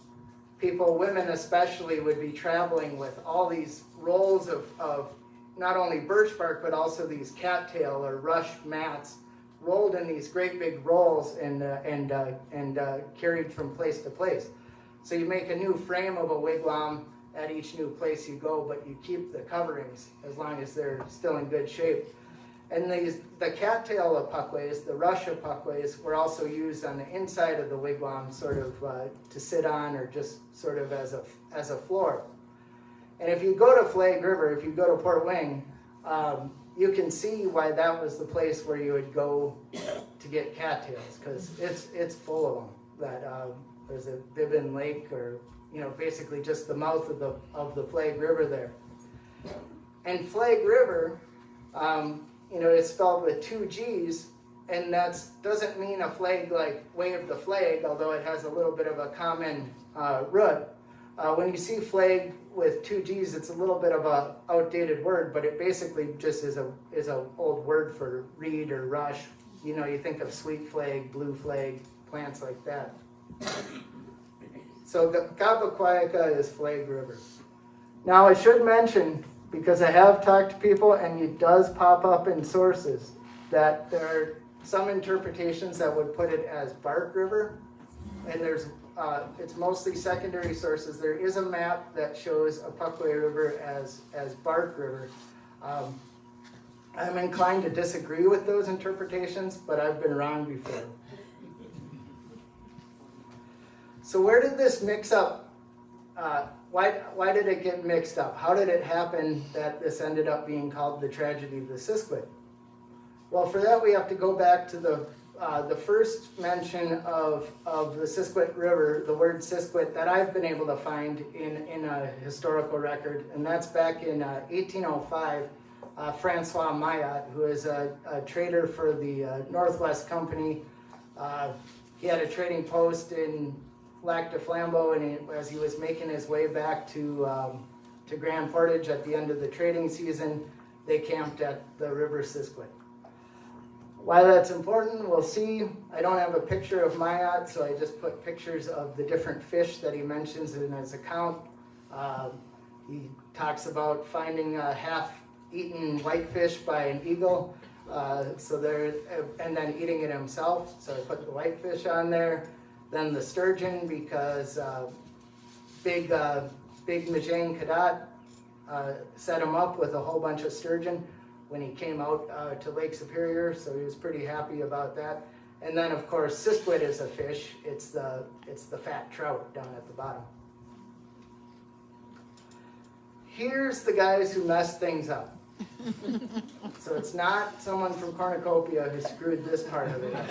Speaker 1: people, women especially, would be traveling with all these rolls of not only birch bark, but also these cattail or rush mats rolled in these great big rolls and carried from place to place. So you make a new frame of a wigwam at each new place you go, but you keep the coverings as long as they're still in good shape. And the cattail apakways, the rush apakways, were also used on the inside of the wigwam, sort of to sit on, or just sort of as a floor. And if you go to Flag River, if you go to Port Wing, you can see why that was the place where you would go to get cattails, because it's full of them. That there's a Bibbin Lake, or basically just the mouth of the Flag River there. And Flag River, it's spelled with 2 G's, and that doesn't mean a flag like wave the flag, although it has a little bit of a common root. When you see flag with 2 G's, it's a little bit of a outdated word, but it basically just is a old word for reed or rush. You think of sweet flag, blue flag, plants like that. So Gabakwayaka is Flag River. Now I should mention, because I have talked to people and it does pop up in sources, that there are some interpretations that would put it as Bark River, and it's mostly secondary sources. There is a map that shows Apakwe River as Bark River. I'm inclined to disagree with those interpretations, but I've been wrong before. So where did this mix up? Why did it get mixed up? How did it happen that this ended up being called the tragedy of the Siskiwit? Well, for that we have to go back to the first mention of the Siskiwit River, the word Siskiwit, that I've been able to find in a historical record, and that's back in 1805. Francois Maillat, who is a trader for the Northwest Company, he had a trading post in Lac de Flambeau, and as he was making his way back to Grand Portage at the end of the trading season, they camped at the River Siskiwit. Why that's important, we'll see. I don't have a picture of Maillat, so I just put pictures of the different fish that he mentions in his account. He talks about finding a half-eaten whitefish by an eagle, and then eating it himself. So I put the whitefish on there. Then the sturgeon, because big Majang Kadat set him up with a whole bunch of sturgeon when he came out to Lake Superior, so he was pretty happy about that. And then, of course, Siskiwit is a fish. It's the fat trout down at the bottom. Here's the guys who messed things up. So it's not someone from Cornucopia who screwed this part of it up.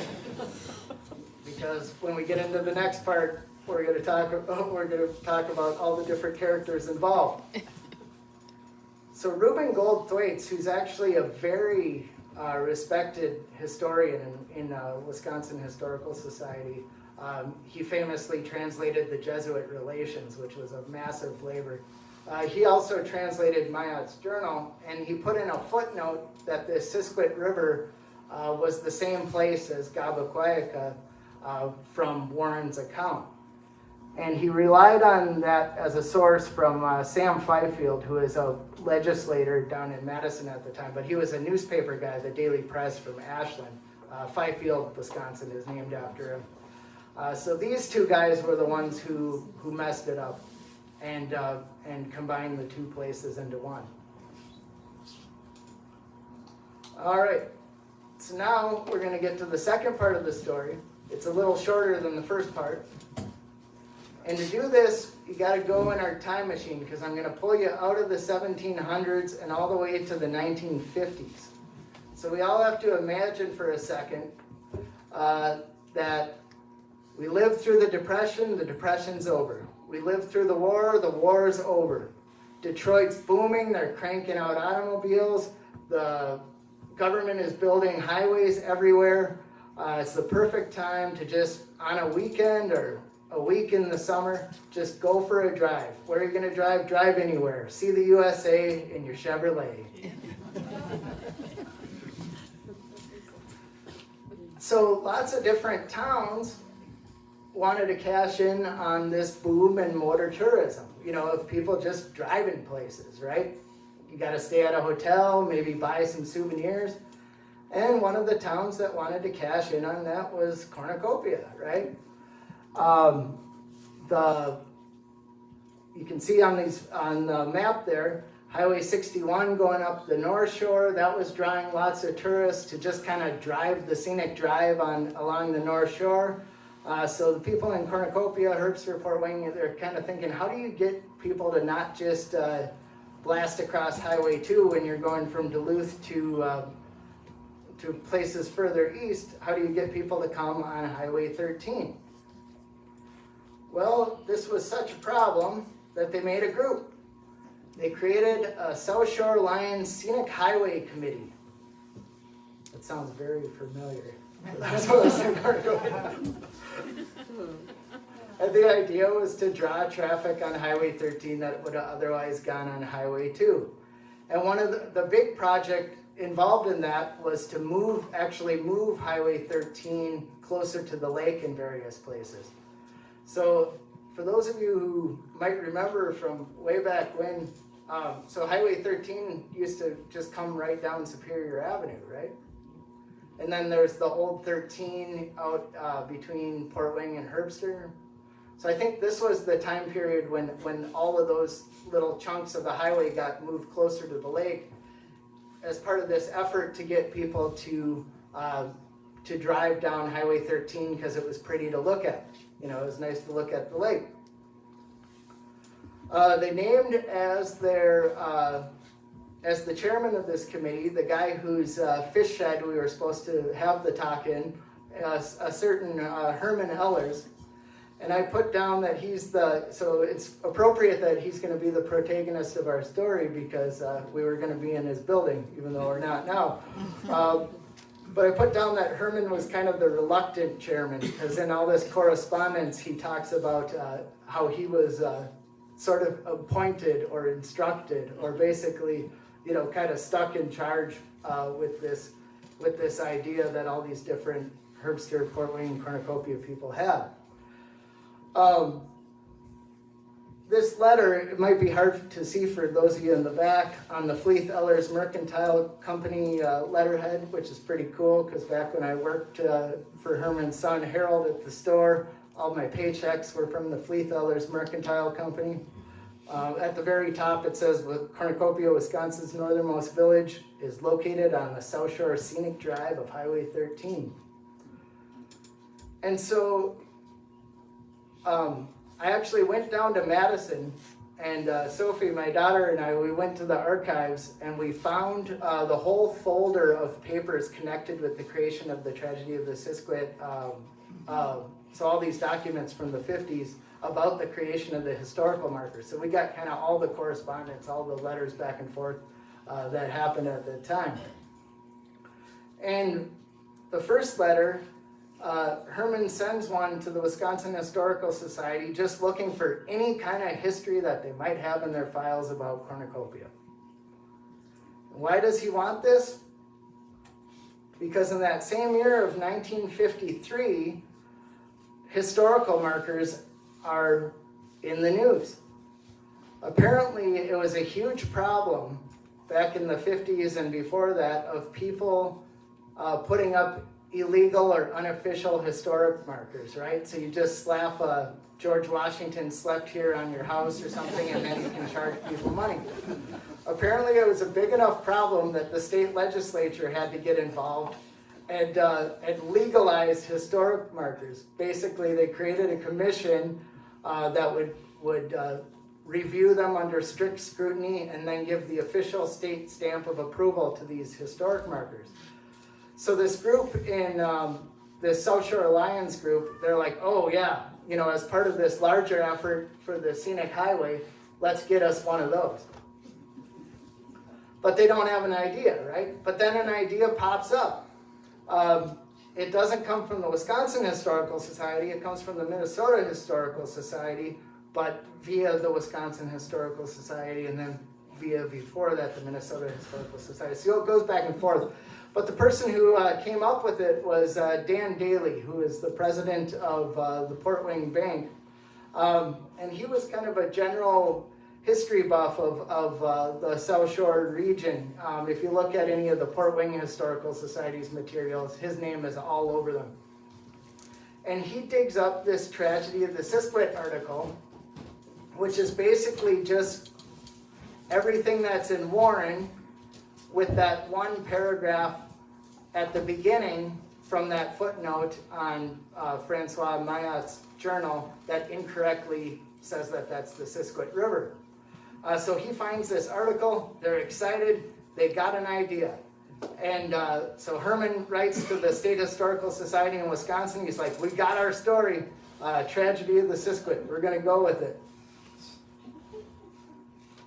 Speaker 1: Because when we get into the next part, we're going to talk about all the different characters involved. So Reuben Gold Thwaites, who's actually a very respected historian in Wisconsin Historical Society, he famously translated the Jesuit Relations, which was a massive labor. He also translated Maillat's journal, and he put in a footnote that the Siskiwit River was the same place as Gabakwayaka from Warren's account. And he relied on that as a source from Sam Fifield, who is a legislator down in Madison at the time, but he was a newspaper guy, the Daily Press from Ashland. Fifield, Wisconsin is named after him. So these two guys were the ones who messed it up and combined the two places into one. All right, so now we're going to get to the second part of the story. It's a little shorter than the first part. And to do this, you got to go in our time machine, because I'm going to pull you out of the 1700s and all the way to the 1950s. So we all have to imagine for a second that we lived through the Depression's over. We lived through the war's over. Detroit's booming, they're cranking out automobiles. The government is building highways everywhere. It's the perfect time to just, on a weekend or a week in the summer, just go for a drive. Where are you gonna drive? Drive anywhere. See the USA in your Chevrolet. So lots of different towns wanted to cash in on this boom in motor tourism. You know, of people just driving places, right? You gotta stay at a hotel, maybe buy some souvenirs. And one of the towns that wanted to cash in on that was Cornucopia, right? You can see on the map there, Highway 61 going up the North Shore, that was drawing lots of tourists to just kind of drive the scenic drive along the North Shore. So the people in Cornucopia, Herbster, Port Wing, they're kind of thinking, how do you get people to not just blast across Highway 2 when you're going from Duluth to places further east? How do you get people to come on Highway 13? Well, this was such a problem that they made a group. They created a South Shore Alliance Scenic Highway Committee. That sounds very familiar. That's what I was in Cornucopia. And the idea was to draw traffic on Highway 13 that would have otherwise gone on Highway 2. And one of the big project involved in that was to actually move Highway 13 closer to the lake in various places. So for those of you who might remember from way back when, so Highway 13 used to just come right down Superior Avenue, right? And then there's the old 13 out between Port Wing and Herbster. So I think this was the time period when all of those little chunks of the highway got moved closer to the lake as part of this effort to get people to drive down Highway 13 because it was pretty to look at. You know, it was nice to look at the lake. They named as the chairman of this committee, the guy whose fish shed we were supposed to have the talk in, a certain Herman Ellers. And I put down that so it's appropriate that he's going to be the protagonist of our story because we were going to be in his building, even though we're not now. But I put down that Herman was kind of the reluctant chairman because in all this correspondence he talks about how he was sort of appointed or instructed or basically, you know, kind of stuck in charge with this idea that all these different Herbster, Port Wing, Cornucopia people had. This letter, it might be hard to see for those of you in the back, on the Fleeth Ellers Mercantile Company letterhead, which is pretty cool because back when I worked for Herman's son Harold at the store, all my paychecks were from the Fleeth Ellers Mercantile Company. At the very top it says, Cornucopia, Wisconsin's northernmost village, is located on the South Shore Scenic Drive of Highway 13. And so I actually went down to Madison, and Sophie, my daughter, and I, we went to the archives and we found the whole folder of papers connected with the creation of the tragedy of the Siskiwit. So all these documents from the 50s about the creation of the historical markers. So we got kind of all the correspondence, all the letters back and forth that happened at the time. And the first letter, Herman sends one to the Wisconsin Historical Society just looking for any kind of history that they might have in their files about Cornucopia. Why does he want this? Because in that same year of 1953, historical markers are in the news. Apparently, it was a huge problem back in the 50s and before that of people putting up illegal or unofficial historic markers, right? So you just slap a George Washington slept here on your house or something and then you can charge people money. Apparently it was a big enough problem that the state legislature had to get involved and legalize historic markers. Basically they created a commission that would review them under strict scrutiny and then give the official state stamp of approval to these historic markers. So this group in this South Shore Alliance group, they're like, oh yeah, you know, as part of this larger effort for the scenic highway, let's get us one of those. but they don't have an idea, right? But then an idea pops up. It doesn't come from the Wisconsin Historical Society, it comes from the Minnesota Historical Society, but via the Wisconsin Historical Society, and then via before that the Minnesota Historical Society. So it goes back and forth. But the person who came up with it was Dan Daly, who is the president of the Port Wing Bank. And he was kind of a general history buff of the South Shore region. If you look at any of the Port Wing Historical Society's materials, his name is all over them. And he digs up this tragedy of the Siskiwit article, which is basically just everything that's in Warren with that one paragraph at the beginning from that footnote on Francois Maillat's journal that incorrectly says that that's the Siskiwit River. So he finds this article, they're excited, they got an idea. And so Herman writes to the State Historical Society in Wisconsin, he's like, we got our story, tragedy of the Siskiwit, we're gonna go with it.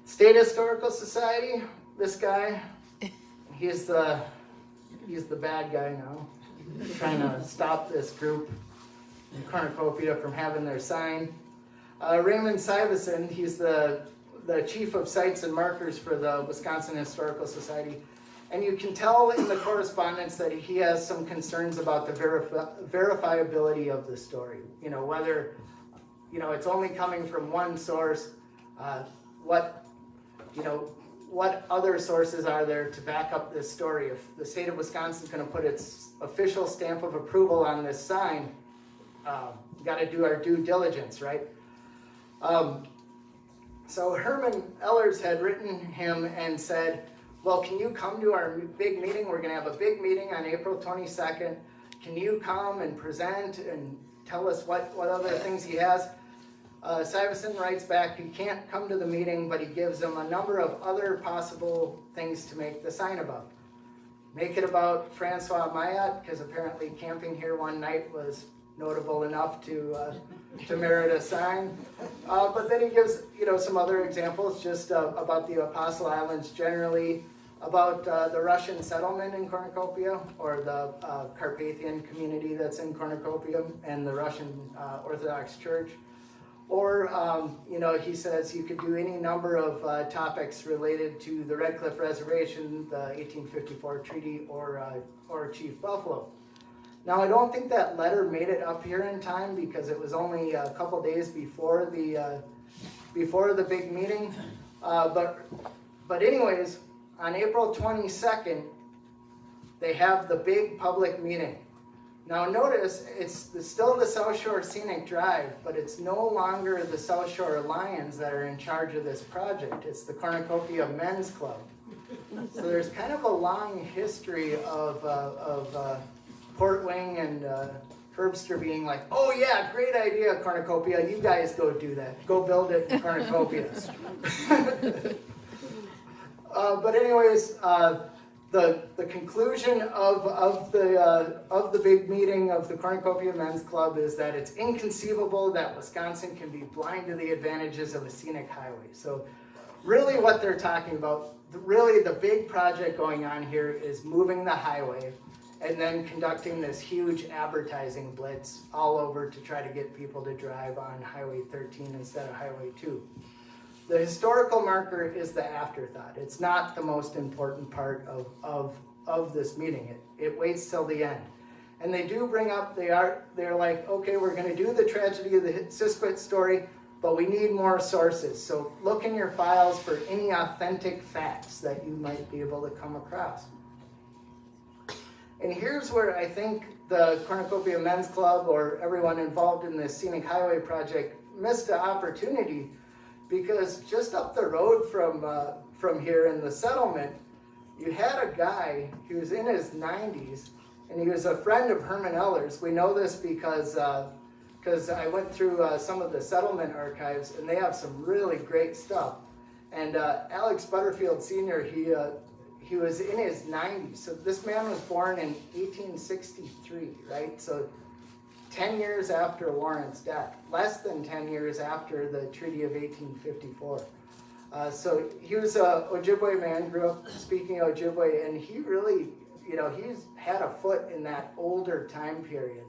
Speaker 1: State Historical Society, this guy, he's the bad guy now, trying to stop this group in Cornucopia from having their sign. Raymond Syverson, he's the chief of sites and markers for the Wisconsin Historical Society. And you can tell in the correspondence that he has some concerns about the verifiability of the story. You know, whether, you know, it's only coming from one source, what other sources are there to back up this story? If the state of Wisconsin is going to put its official stamp of approval on this sign, got to do our due diligence, right? So Herman Ehlers had written him and said, well, can you come to our big meeting? We're going to have a big meeting on April 22nd. Can you come and present and tell us what other things he has? Syverson writes back, he can't come to the meeting, but he gives them a number of other possible things to make the sign about. Make it about Francois Maillat, because apparently camping here one night was notable enough to merit a sign. But then he gives, you know, some other examples just about the Apostle Islands generally, about the Russian settlement in Cornucopia, or the Carpathian community that's in Cornucopia, and the Russian Orthodox Church. Or, you know, he says you could do any number of topics related to the Red Cliff Reservation, the 1854 treaty, or Chief Buffalo. Now, I don't think that letter made it up here in time because it was only a couple days before the big meeting. But anyways, on April 22nd, they have the big public meeting. Now notice, it's still the South Shore Scenic Drive, but it's no longer the South Shore Lions that are in charge of this project. It's the Cornucopia Men's Club. So there's kind of a long history of Port Wing and Herbster being like, oh yeah, great idea, Cornucopia, you guys go do that. Go build it in Cornucopia. But anyways, the conclusion of the big meeting of the Cornucopia Men's Club is that it's inconceivable that Wisconsin can be blind to the advantages of a scenic highway. So really what they're talking about, really the big project going on here is moving the highway and then conducting this huge advertising blitz all over to try to get people to drive on Highway 13 instead of Highway 2. The historical marker is the afterthought. It's not the most important part of this meeting. It waits till the end. And they do bring up, they're like, okay, we're gonna do the tragedy of the Siskiwit story, but we need more sources. So look in your files for any authentic facts that you might be able to come across. And here's where I think the Cornucopia Men's Club or everyone involved in this scenic highway project missed an opportunity, because just up the road from here in the settlement, you had a guy who was in his 90s, and he was a friend of Herman Ehlers. We know this because I went through some of the settlement archives, and they have some really great stuff. And Alex Butterfield Sr., he was in his 90s. So this man was born in 1863, right? So 10 years after Warren's death, less than 10 years after the Treaty of 1854. So he was a Ojibwe man, grew up speaking Ojibwe, and he really, he's had a foot in that older time period.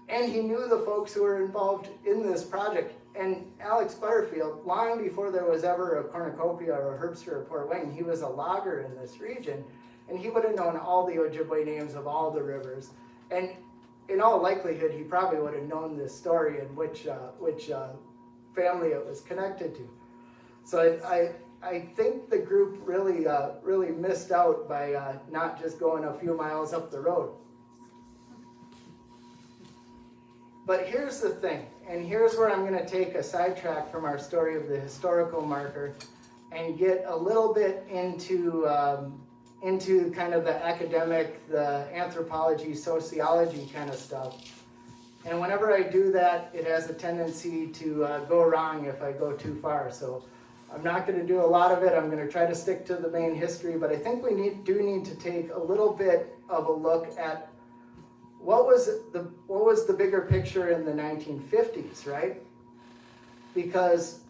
Speaker 1: And he knew the folks who were involved in this project. And Alex Butterfield, long before there was ever a Cornucopia or a Herbster or Port Wayne, he was a logger in this region, and he would have known all the Ojibwe names of all the rivers. And in all likelihood, he probably would have known this story and which family it was connected to. So I think the group really missed out by not just going a few miles up the road. But here's the thing, and here's where I'm going to take a sidetrack from our story of the historical marker and get a little bit into kind of the academic, the anthropology, sociology kind of stuff. And whenever I do that, it has a tendency to go wrong if I go too far. So I'm not going to do a lot of it. I'm going to try to stick to the main history, but I think we do need to take a little bit of a look at what was the bigger picture in the 1950s, right? Because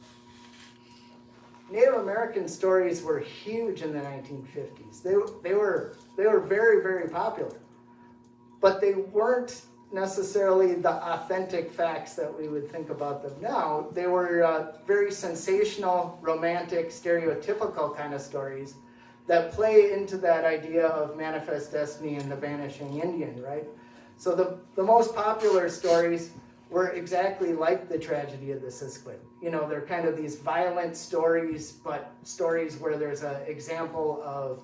Speaker 1: Native American stories were huge in the 1950s. They were very, very popular, but they weren't necessarily the authentic facts that we would think about them now. They were very sensational, romantic, stereotypical kind of stories that play into that idea of manifest destiny and the vanishing Indian, right? So the most popular stories were exactly like the tragedy of the Siskiwit. They're kind of these violent stories, but stories where there's an example of,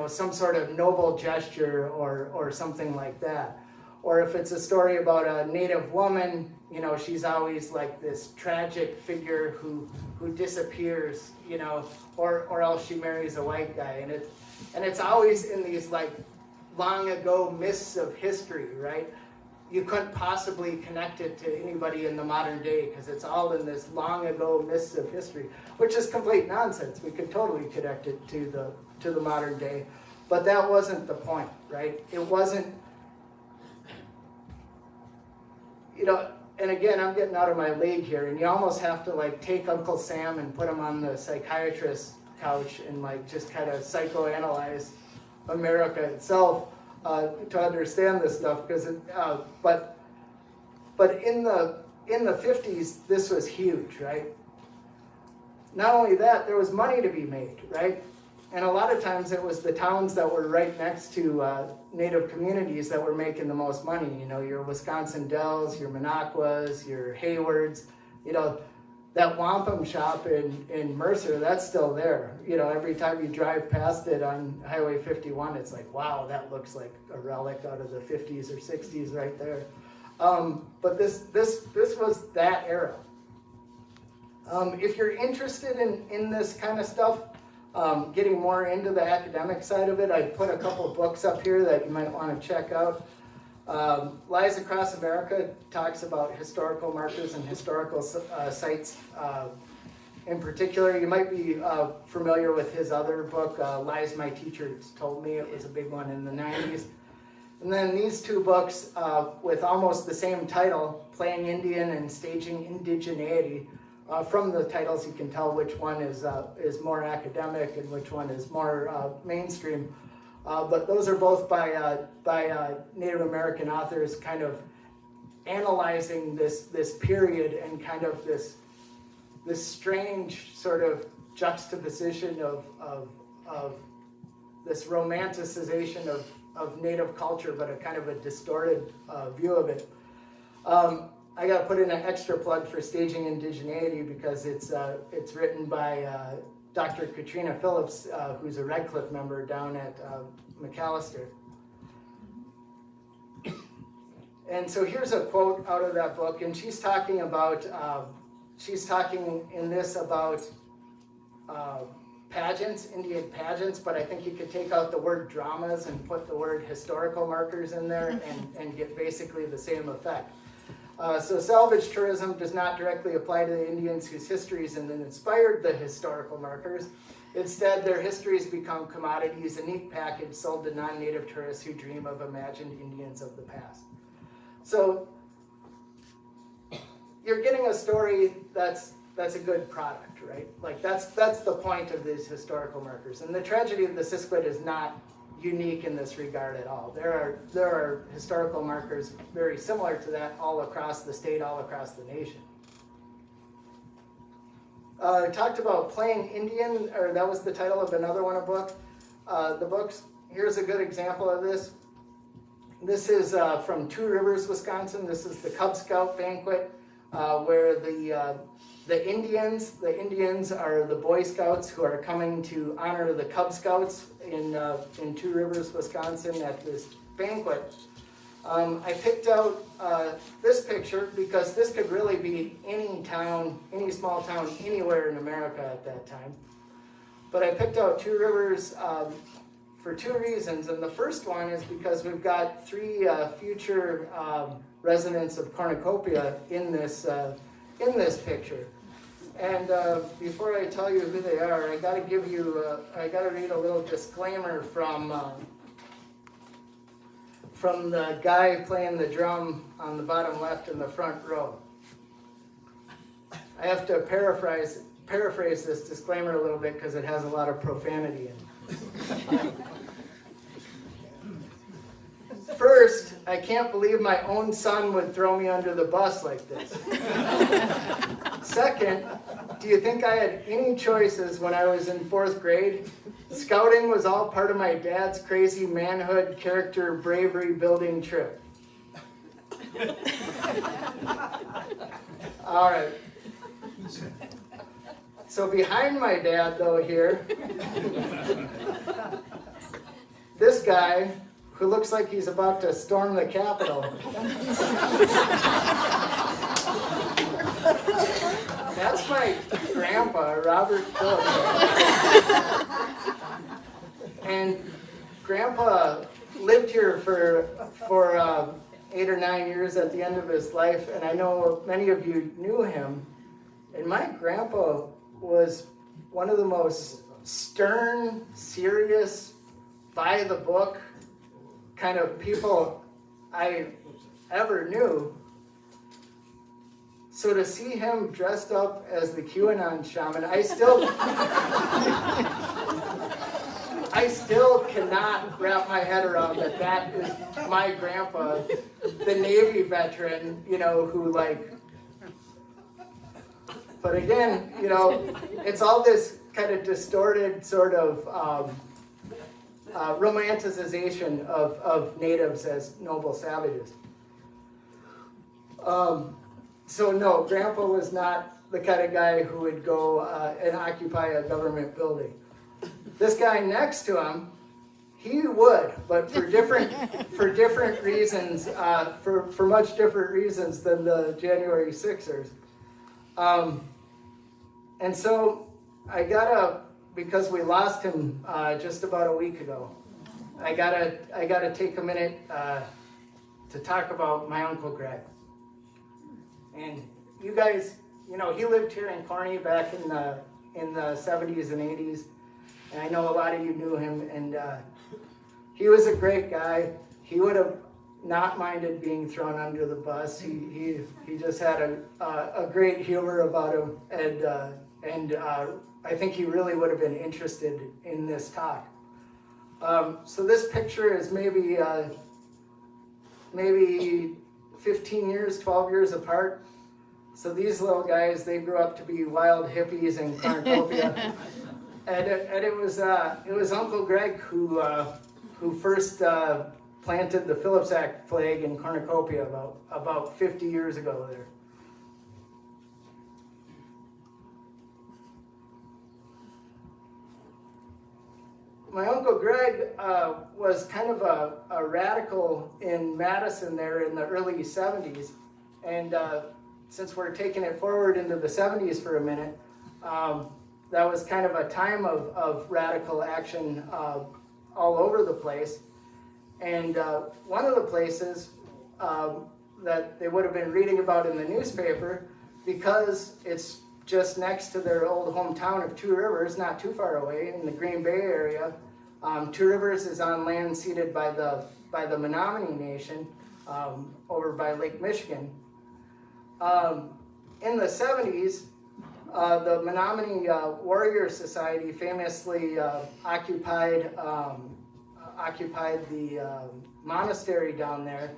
Speaker 1: some sort of noble gesture or something like that. Or if it's a story about a Native woman, she's always like this tragic figure who disappears, or else she marries a white guy. And it's always in these like long ago myths of history, right? You couldn't possibly connect it to anybody in the modern day because it's all in this long ago myths of history, which is complete nonsense. We could totally connect it to the modern day, but that wasn't the point, right? It wasn't, and again, I'm getting out of my league here, and you almost have to like take Uncle Sam and put him on the psychiatrist's couch and like just kind of psychoanalyze America itself to understand this stuff, because but in the 50s this was huge, right? Not only that, there was money to be made, right? And a lot of times it was the towns that were right next to Native communities that were making the most money. Your Wisconsin Dells, your Minocquas, your Haywards, that wampum shop in Mercer, that's still there. Every time you drive past it on Highway 51, it's like, wow, that looks like a relic out of the 50s or 60s right there. But this was that era. If you're interested in this kind of stuff, getting more into the academic side of it, I put a couple of books up here that you might want to check out. Lies Across America talks about historical markers and historical sites in particular. You might be familiar with his other book, Lies My Teacher Told Me. It was a big one in the 90s. And then these two books with almost the same title, Playing Indian and Staging Indigeneity. From the titles you can tell which one is more academic and which one is more mainstream. But those are both by Native American authors, kind of analyzing this period and kind of this strange sort of juxtaposition of this romanticization of Native culture, but a kind of a distorted view of it. I got to put in an extra plug for Staging Indigeneity because it's written by Dr. Katrina Phillips, who's a Red Cliff member down at McAllister. And so here's a quote out of that book, and she's talking in this about pageants, Indian pageants, but I think you could take out the word dramas and put the word historical markers in there and get basically the same effect. So salvage tourism does not directly apply to the Indians whose histories inspired the historical markers. Instead, their histories become commodities, a neat package sold to non-native tourists who dream of imagined Indians of the past. So you're getting a story that's that's a good product, right? Like that's the point of these historical markers. And the tragedy of the Siskiwit is not unique in this regard at all. There are historical markers very similar to that all across the state, all across the nation. I talked about playing Indian, or that was the title of another one of the books. Here's a good example of this. This is from Two Rivers, Wisconsin. This is the Cub Scout banquet where the Indians are the Boy Scouts who are coming to honor the Cub Scouts in Two Rivers, Wisconsin at this banquet. I picked out this picture because this could really be any town, any small town, anywhere in America at that time. But I picked out Two Rivers for two reasons, and the first one is because we've got three future residents of Cornucopia in this picture. And before I tell you who they are, I got to read a little disclaimer from the guy playing the drum on the bottom left in the front row. I have to paraphrase this disclaimer a little bit because it has a lot of profanity in it. First, I can't believe my own son would throw me under the bus like this. Second, do you think I had any choices when I was in 4th grade? Scouting was all part of my dad's crazy manhood, character, bravery building trip. All right. So behind my dad, though, here, this guy who looks like he's about to storm the Capitol. That's my grandpa, Robert Phillips. And Grandpa lived here for 8 or 9 years at the end of his life, and I know many of you knew him. And my grandpa was one of the most stern, serious, by the book kind of people I ever knew. So to see him dressed up as the QAnon shaman, I still cannot wrap my head around that is my grandpa, the Navy veteran, who but again, it's all this kind of distorted sort of romanticization of natives as noble savages. So no, Grandpa was not the kind of guy who would go and occupy a government building. This guy next to him, he would, but for different reasons, for much different reasons than the January 6ers. And so because we lost him just about a week ago, I gotta take a minute to talk about my Uncle Greg. And you guys, he lived here in Corny back in the 70s and 80s, and I know a lot of you knew him, and he was a great guy. He would have not minded being thrown under the bus. He just had a great humor about him, and I think he really would have been interested in this talk. So this picture is maybe 15 years, 12 years apart. So these little guys, they grew up to be wild hippies in Cornucopia. and it was Uncle Greg who first planted the Filipczak flag in Cornucopia about 50 years ago there. My Uncle Greg was kind of a radical in Madison there in the early 70s. And since we're taking it forward into the 70s for a minute, that was kind of a time of radical action all over the place. And one of the places that they would have been reading about in the newspaper, because it's just next to their old hometown of Two Rivers, not too far away in the Green Bay area. Two Rivers is on land ceded by the Menominee Nation over by Lake Michigan. In the 70s, The Menominee Warrior Society famously occupied the monastery down there,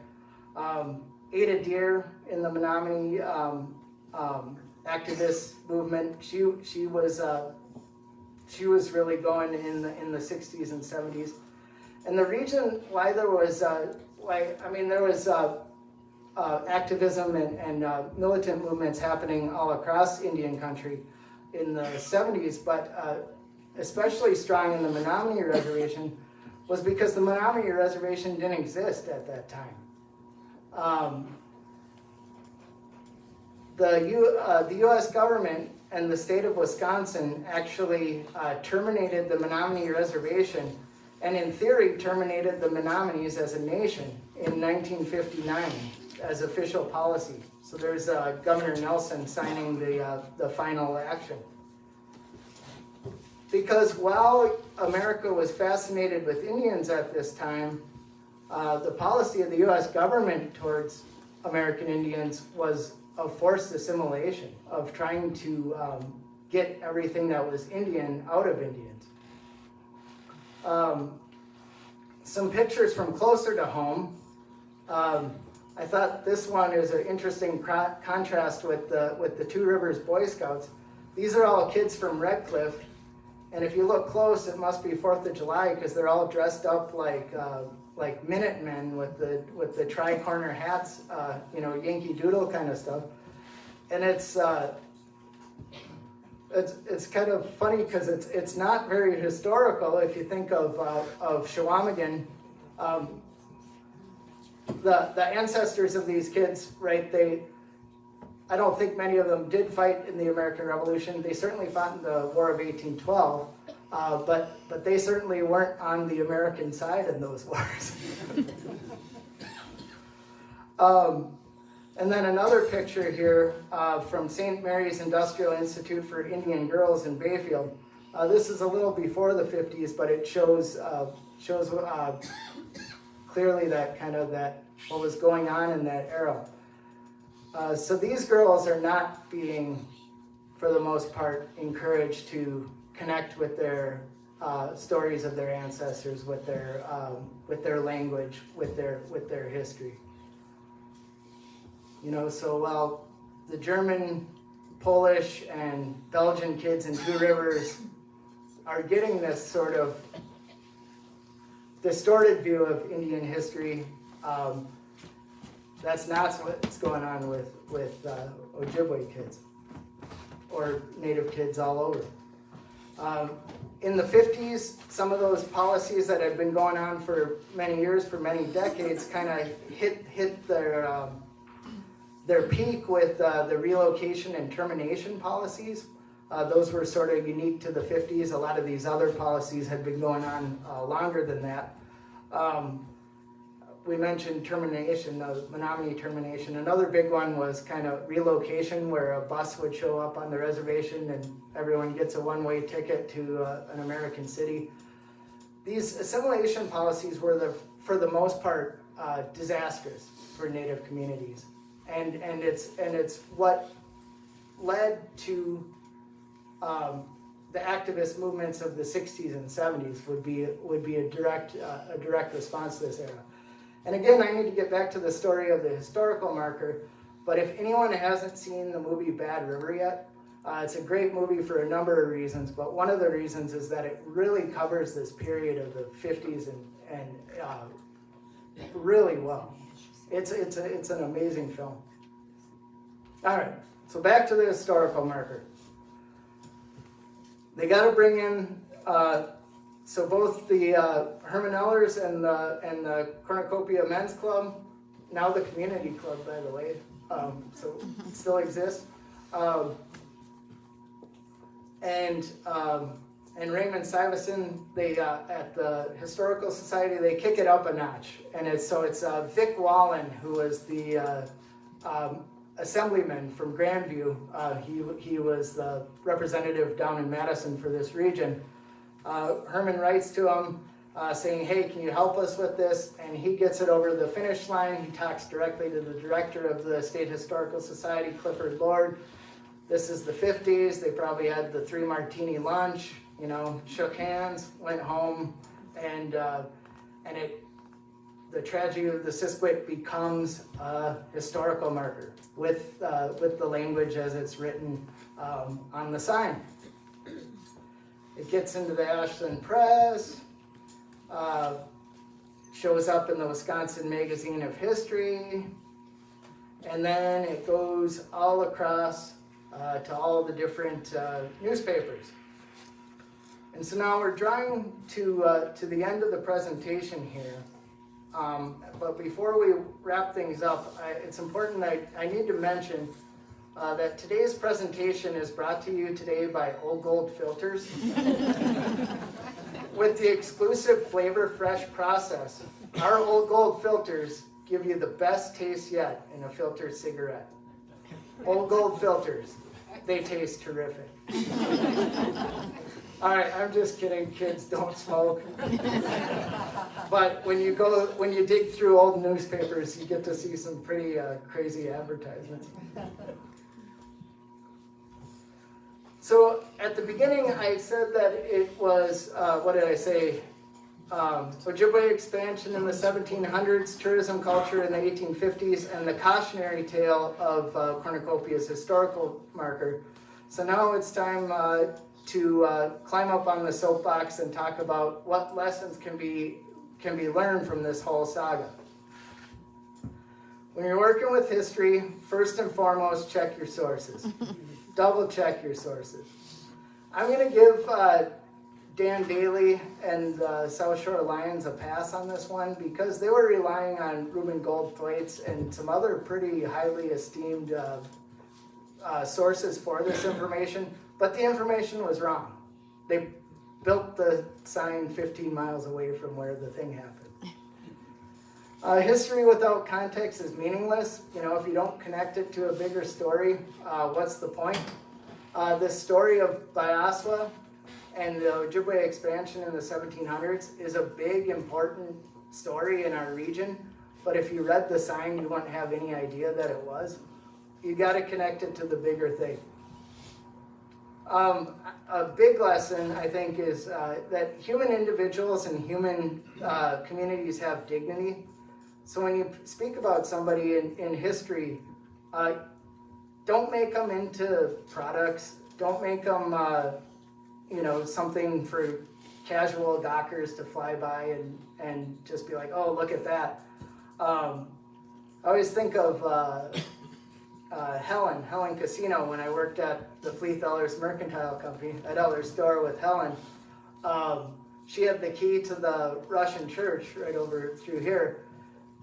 Speaker 1: ate a deer in the Menominee activist movement. She was really going in the 60s and 70s. And the reason why there was activism and militant movements happening all across Indian country in the 70s, but especially strong in the Menominee Reservation, was because the Menominee Reservation didn't exist at that time. The U.S. government and the state of Wisconsin actually terminated the Menominee Reservation, and in theory terminated the Menominees as a nation in 1959 as official policy. So there's Governor Nelson signing the final action. Because while America was fascinated with Indians at this time, the policy of the U.S. government towards American Indians was of forced assimilation, of trying to get everything that was Indian out of Indians. Some pictures from closer to home. I thought this one is an interesting contrast with the Two Rivers Boy Scouts. These are all kids from Red Cliff, and if you look close, it must be 4th of July because they're all dressed up like Minutemen with the tri-corner hats, Yankee Doodle kind of stuff. And it's kind of funny because it's not very historical. If you think of Chequamegon, the ancestors of these kids, right? I don't think many of them did fight in the American Revolution. They certainly fought in the War of 1812, but they certainly weren't on the American side in those wars. And then another picture here from St. Mary's Industrial Institute for Indian Girls in Bayfield. This is a little before the 50s, but it shows clearly that what was going on in that era. So these girls are not being, for the most part, encouraged to connect with their stories of their ancestors, with their language, with their history. So while the German, Polish, and Belgian kids in Two Rivers are getting this sort of distorted view of Indian history, that's not what's going on with Ojibwe kids or Native kids all over. In the 50s, some of those policies that had been going on for many years, for many decades, kind of hit their peak with the relocation and termination policies. Those were sort of unique to the 50s. A lot of these other policies had been going on longer than that. We mentioned termination, the Menominee termination. Another big one was kind of relocation, where a bus would show up on the reservation and everyone gets a one-way ticket to an American city. These assimilation policies were, for the most part, disastrous for Native communities, and it's what led to the activist movements of the 60s and 70s would be a direct response to this era. And again, I need to get back to the story of the historical marker, but if anyone hasn't seen the movie Bad River yet, it's a great movie for a number of reasons, but one of the reasons is that it really covers this period of the 50s and really well. It's an amazing film. All right, so back to the historical marker. They got to bring in, so both the Herman Ellers and the Cornucopia Men's Club, now the Community Club, by the way, so it still exists, and Raymond Syverson, they at the Historical Society, they kick it up a notch, and it's Vic Wallen, who was the assemblyman from Grandview. He was the representative down in Madison for this region. Herman writes to him saying, hey, can you help us with this? And he gets it over the finish line. He talks directly to the director of the State Historical Society, Clifford Lord. This is the 50s. They probably had the 3 martini lunch, you know, shook hands, went home, and the tragedy of the Siskiwit becomes a historical marker with the language as it's written on the sign. It gets into the Ashland Press, shows up in the Wisconsin Magazine of History, and then it goes all across to all the different newspapers. And so now we're drawing to the end of the presentation here. But before we wrap things up, it's important I need to mention that today's presentation is brought to you today by Old Gold Filters with the exclusive Flavor Fresh process. Our Old Gold filters give you the best taste yet in a filtered cigarette. Old Gold filters, they taste terrific. All right, I'm just kidding, kids, don't smoke. But when you dig through old newspapers, you get to see some pretty crazy advertisements. So at the beginning, I said that it was, what did I say? Ojibwe expansion in the 1700s, tourism culture in the 1850s, and the cautionary tale of Cornucopia's historical marker. So now it's time to climb up on the soapbox and talk about what lessons can be learned from this whole saga. When you're working with history, first and foremost, check your sources. Double check your sources. I'm going to give Dan Daly and the South Shore Lions a pass on this one because they were relying on Reuben Goldthwaite's and some other pretty highly esteemed sources for this information, but the information was wrong. They built the sign 15 miles away from where the thing happened. History without context is meaningless. You know, if you don't connect it to a bigger story, what's the point? This story of Bayaaswaa and the Ojibwe expansion in the 1700s is a big, important story in our region, but if you read the sign, you wouldn't have any idea that it was. You got to connect it to the bigger thing. A big lesson, I think, is that human individuals and human communities have dignity. So when you speak about somebody in history, don't make them into products. Don't make them, something for casual dockers to fly by and just be like, oh, look at that. I always think of Helen Casino when I worked at the Fleet Ellers Mercantile Company at Ellers Store with Helen. She had the key to the Russian church right over through here.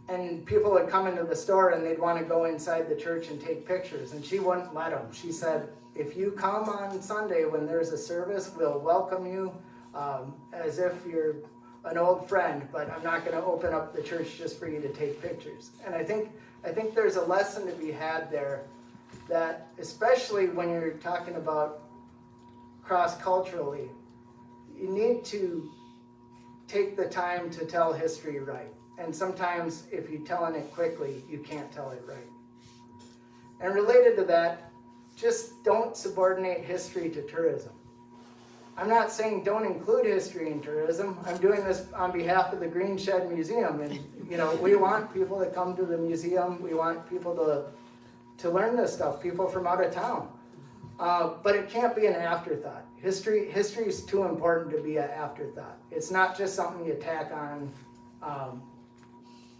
Speaker 1: And people would come into the store and they'd want to go inside the church and take pictures. And she wouldn't let them. She said, if you come on Sunday when there's a service, we'll welcome you as if you're an old friend, but I'm not going to open up the church just for you to take pictures. And I think there's a lesson to be had there that, especially when you're talking about cross-culturally, you need to take the time to tell history right. And sometimes if you're telling it quickly, you can't tell it right. And related to that, just don't subordinate history to tourism. I'm not saying don't include history in tourism. I'm doing this on behalf of the Green Shed Museum. And, we want people to come to the museum. We want people to learn this stuff, people from out of town. But it can't be an afterthought. History is too important to be an afterthought. It's not just something you tack on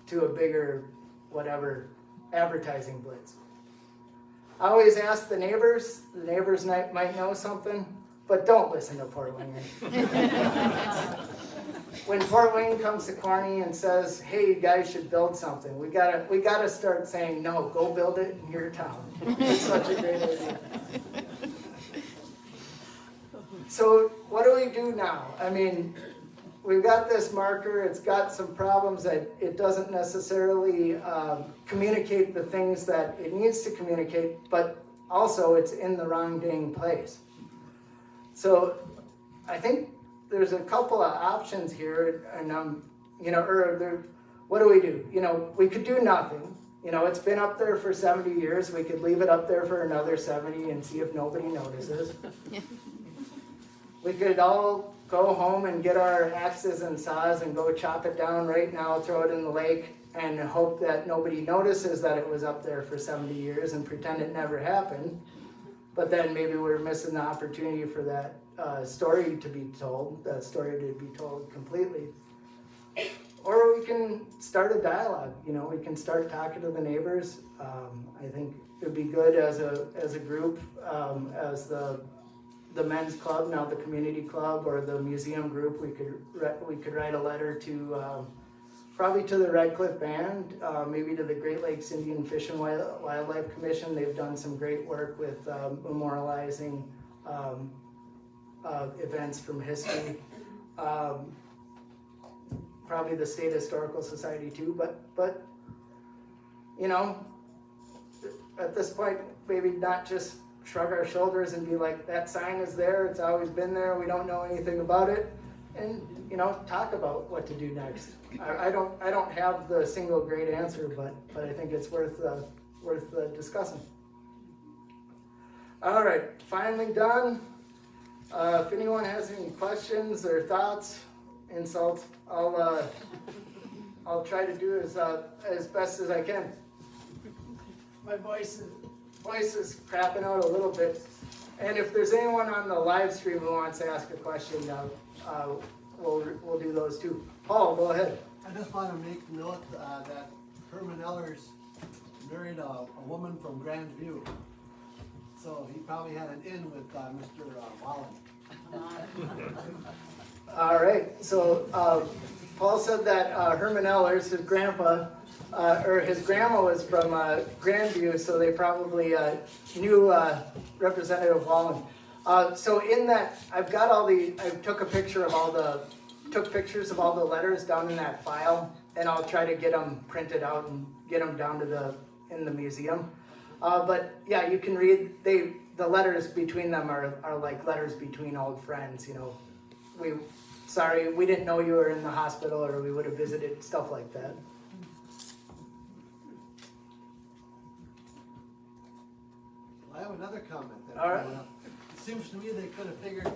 Speaker 1: to a bigger, whatever, advertising blitz. I always ask the neighbors might know something, but don't listen to Port Wayne. When Port Wayne comes to Corny and says, hey, you guys should build something, we gotta start saying, no, go build it in your town. It's such a great idea. So what do we do now? I mean, we've got this marker, it's got some problems that it doesn't necessarily communicate the things that it needs to communicate, but also it's in the wrong dang place. So I think there's a couple of options here, and what do we do? We could do nothing, You know, it's been up there for 70 years. We could leave it up there for another 70 and see if nobody notices. We could all go home and get our axes and saws and go chop it down right now, throw it in the lake, and hope that nobody notices that it was up there for 70 years and pretend it never happened. But then maybe we're missing the opportunity for that story to be told, that story to be told completely. Or we can start a dialogue, you know, we can start talking to the neighbors. I think it would be good as a group, as the men's club, now the community club, or the museum group, we could write a letter to, probably to the Red Cliff Band, maybe to the Great Lakes Indian Fish and Wildlife Commission. They've done some great work with memorializing events from history. Probably the State Historical Society too, but you know, at this point, maybe not just shrug our shoulders and be like, that sign is there, it's always been there, we don't know anything about it, and you know, talk about what to do next. I don't have the single great answer, but I think it's worth discussing. All right, finally done. If anyone has any questions or thoughts, insults, I'll try to do as best as I can. My voice is crapping out a little bit, and if there's anyone on the live stream who wants to ask a question, we'll do those too. Paul, go ahead.
Speaker 5: I just want to make note that Herman Ellers married a woman from Grandview, so he probably had an in with Mr. Wallen.
Speaker 1: All right, so Paul said that Herman Ellers, his grandpa, or his grandma was from Grandview, so they probably knew Representative Wallen. So in that, I took pictures of all the letters down in that file, and I'll try to get them printed out and get them down to in the museum. But yeah, you can read, the letters between them are like letters between old friends, you know. Sorry, we didn't know you were in the hospital, or we would have visited, stuff like that.
Speaker 5: Well, I have another comment.
Speaker 1: All right.
Speaker 5: It seems to me they could have figured,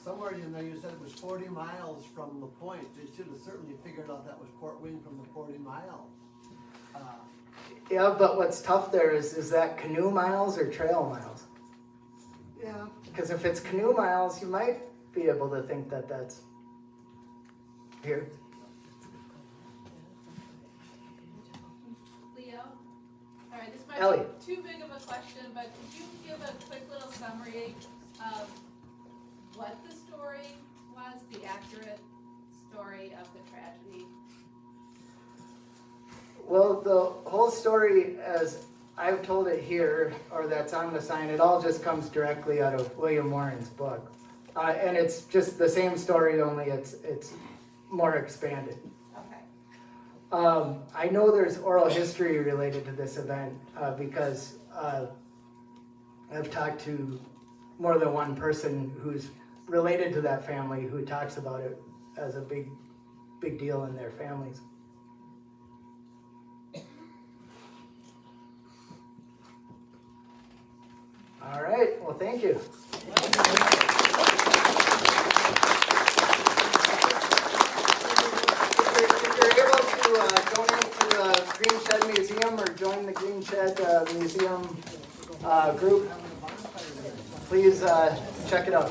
Speaker 5: somewhere in there you said it was 40 miles from the point. They should have certainly figured out that was Port Wing from the 40 mile.
Speaker 1: Yeah, but what's tough there is that canoe miles or trail miles?
Speaker 5: Yeah.
Speaker 1: Because if it's canoe miles, you might be able to think that that's here.
Speaker 6: Leo? All right, this might
Speaker 1: Ellie.
Speaker 6: be too big of a question, but could you give a quick little summary of what the story was, the accurate story of the tragedy?
Speaker 1: Well, the whole story, as I've told it here, or that's on the sign, it all just comes directly out of William Warren's book. And it's just the same story, only it's more expanded.
Speaker 6: Okay.
Speaker 1: I know there's oral history related to this event because I've talked to more than one person who's related to that family who talks about it as a big deal in their families. All right, well, thank you. If you're able to donate to the Green Shed Museum or join the Green Shed Museum group, please check it out.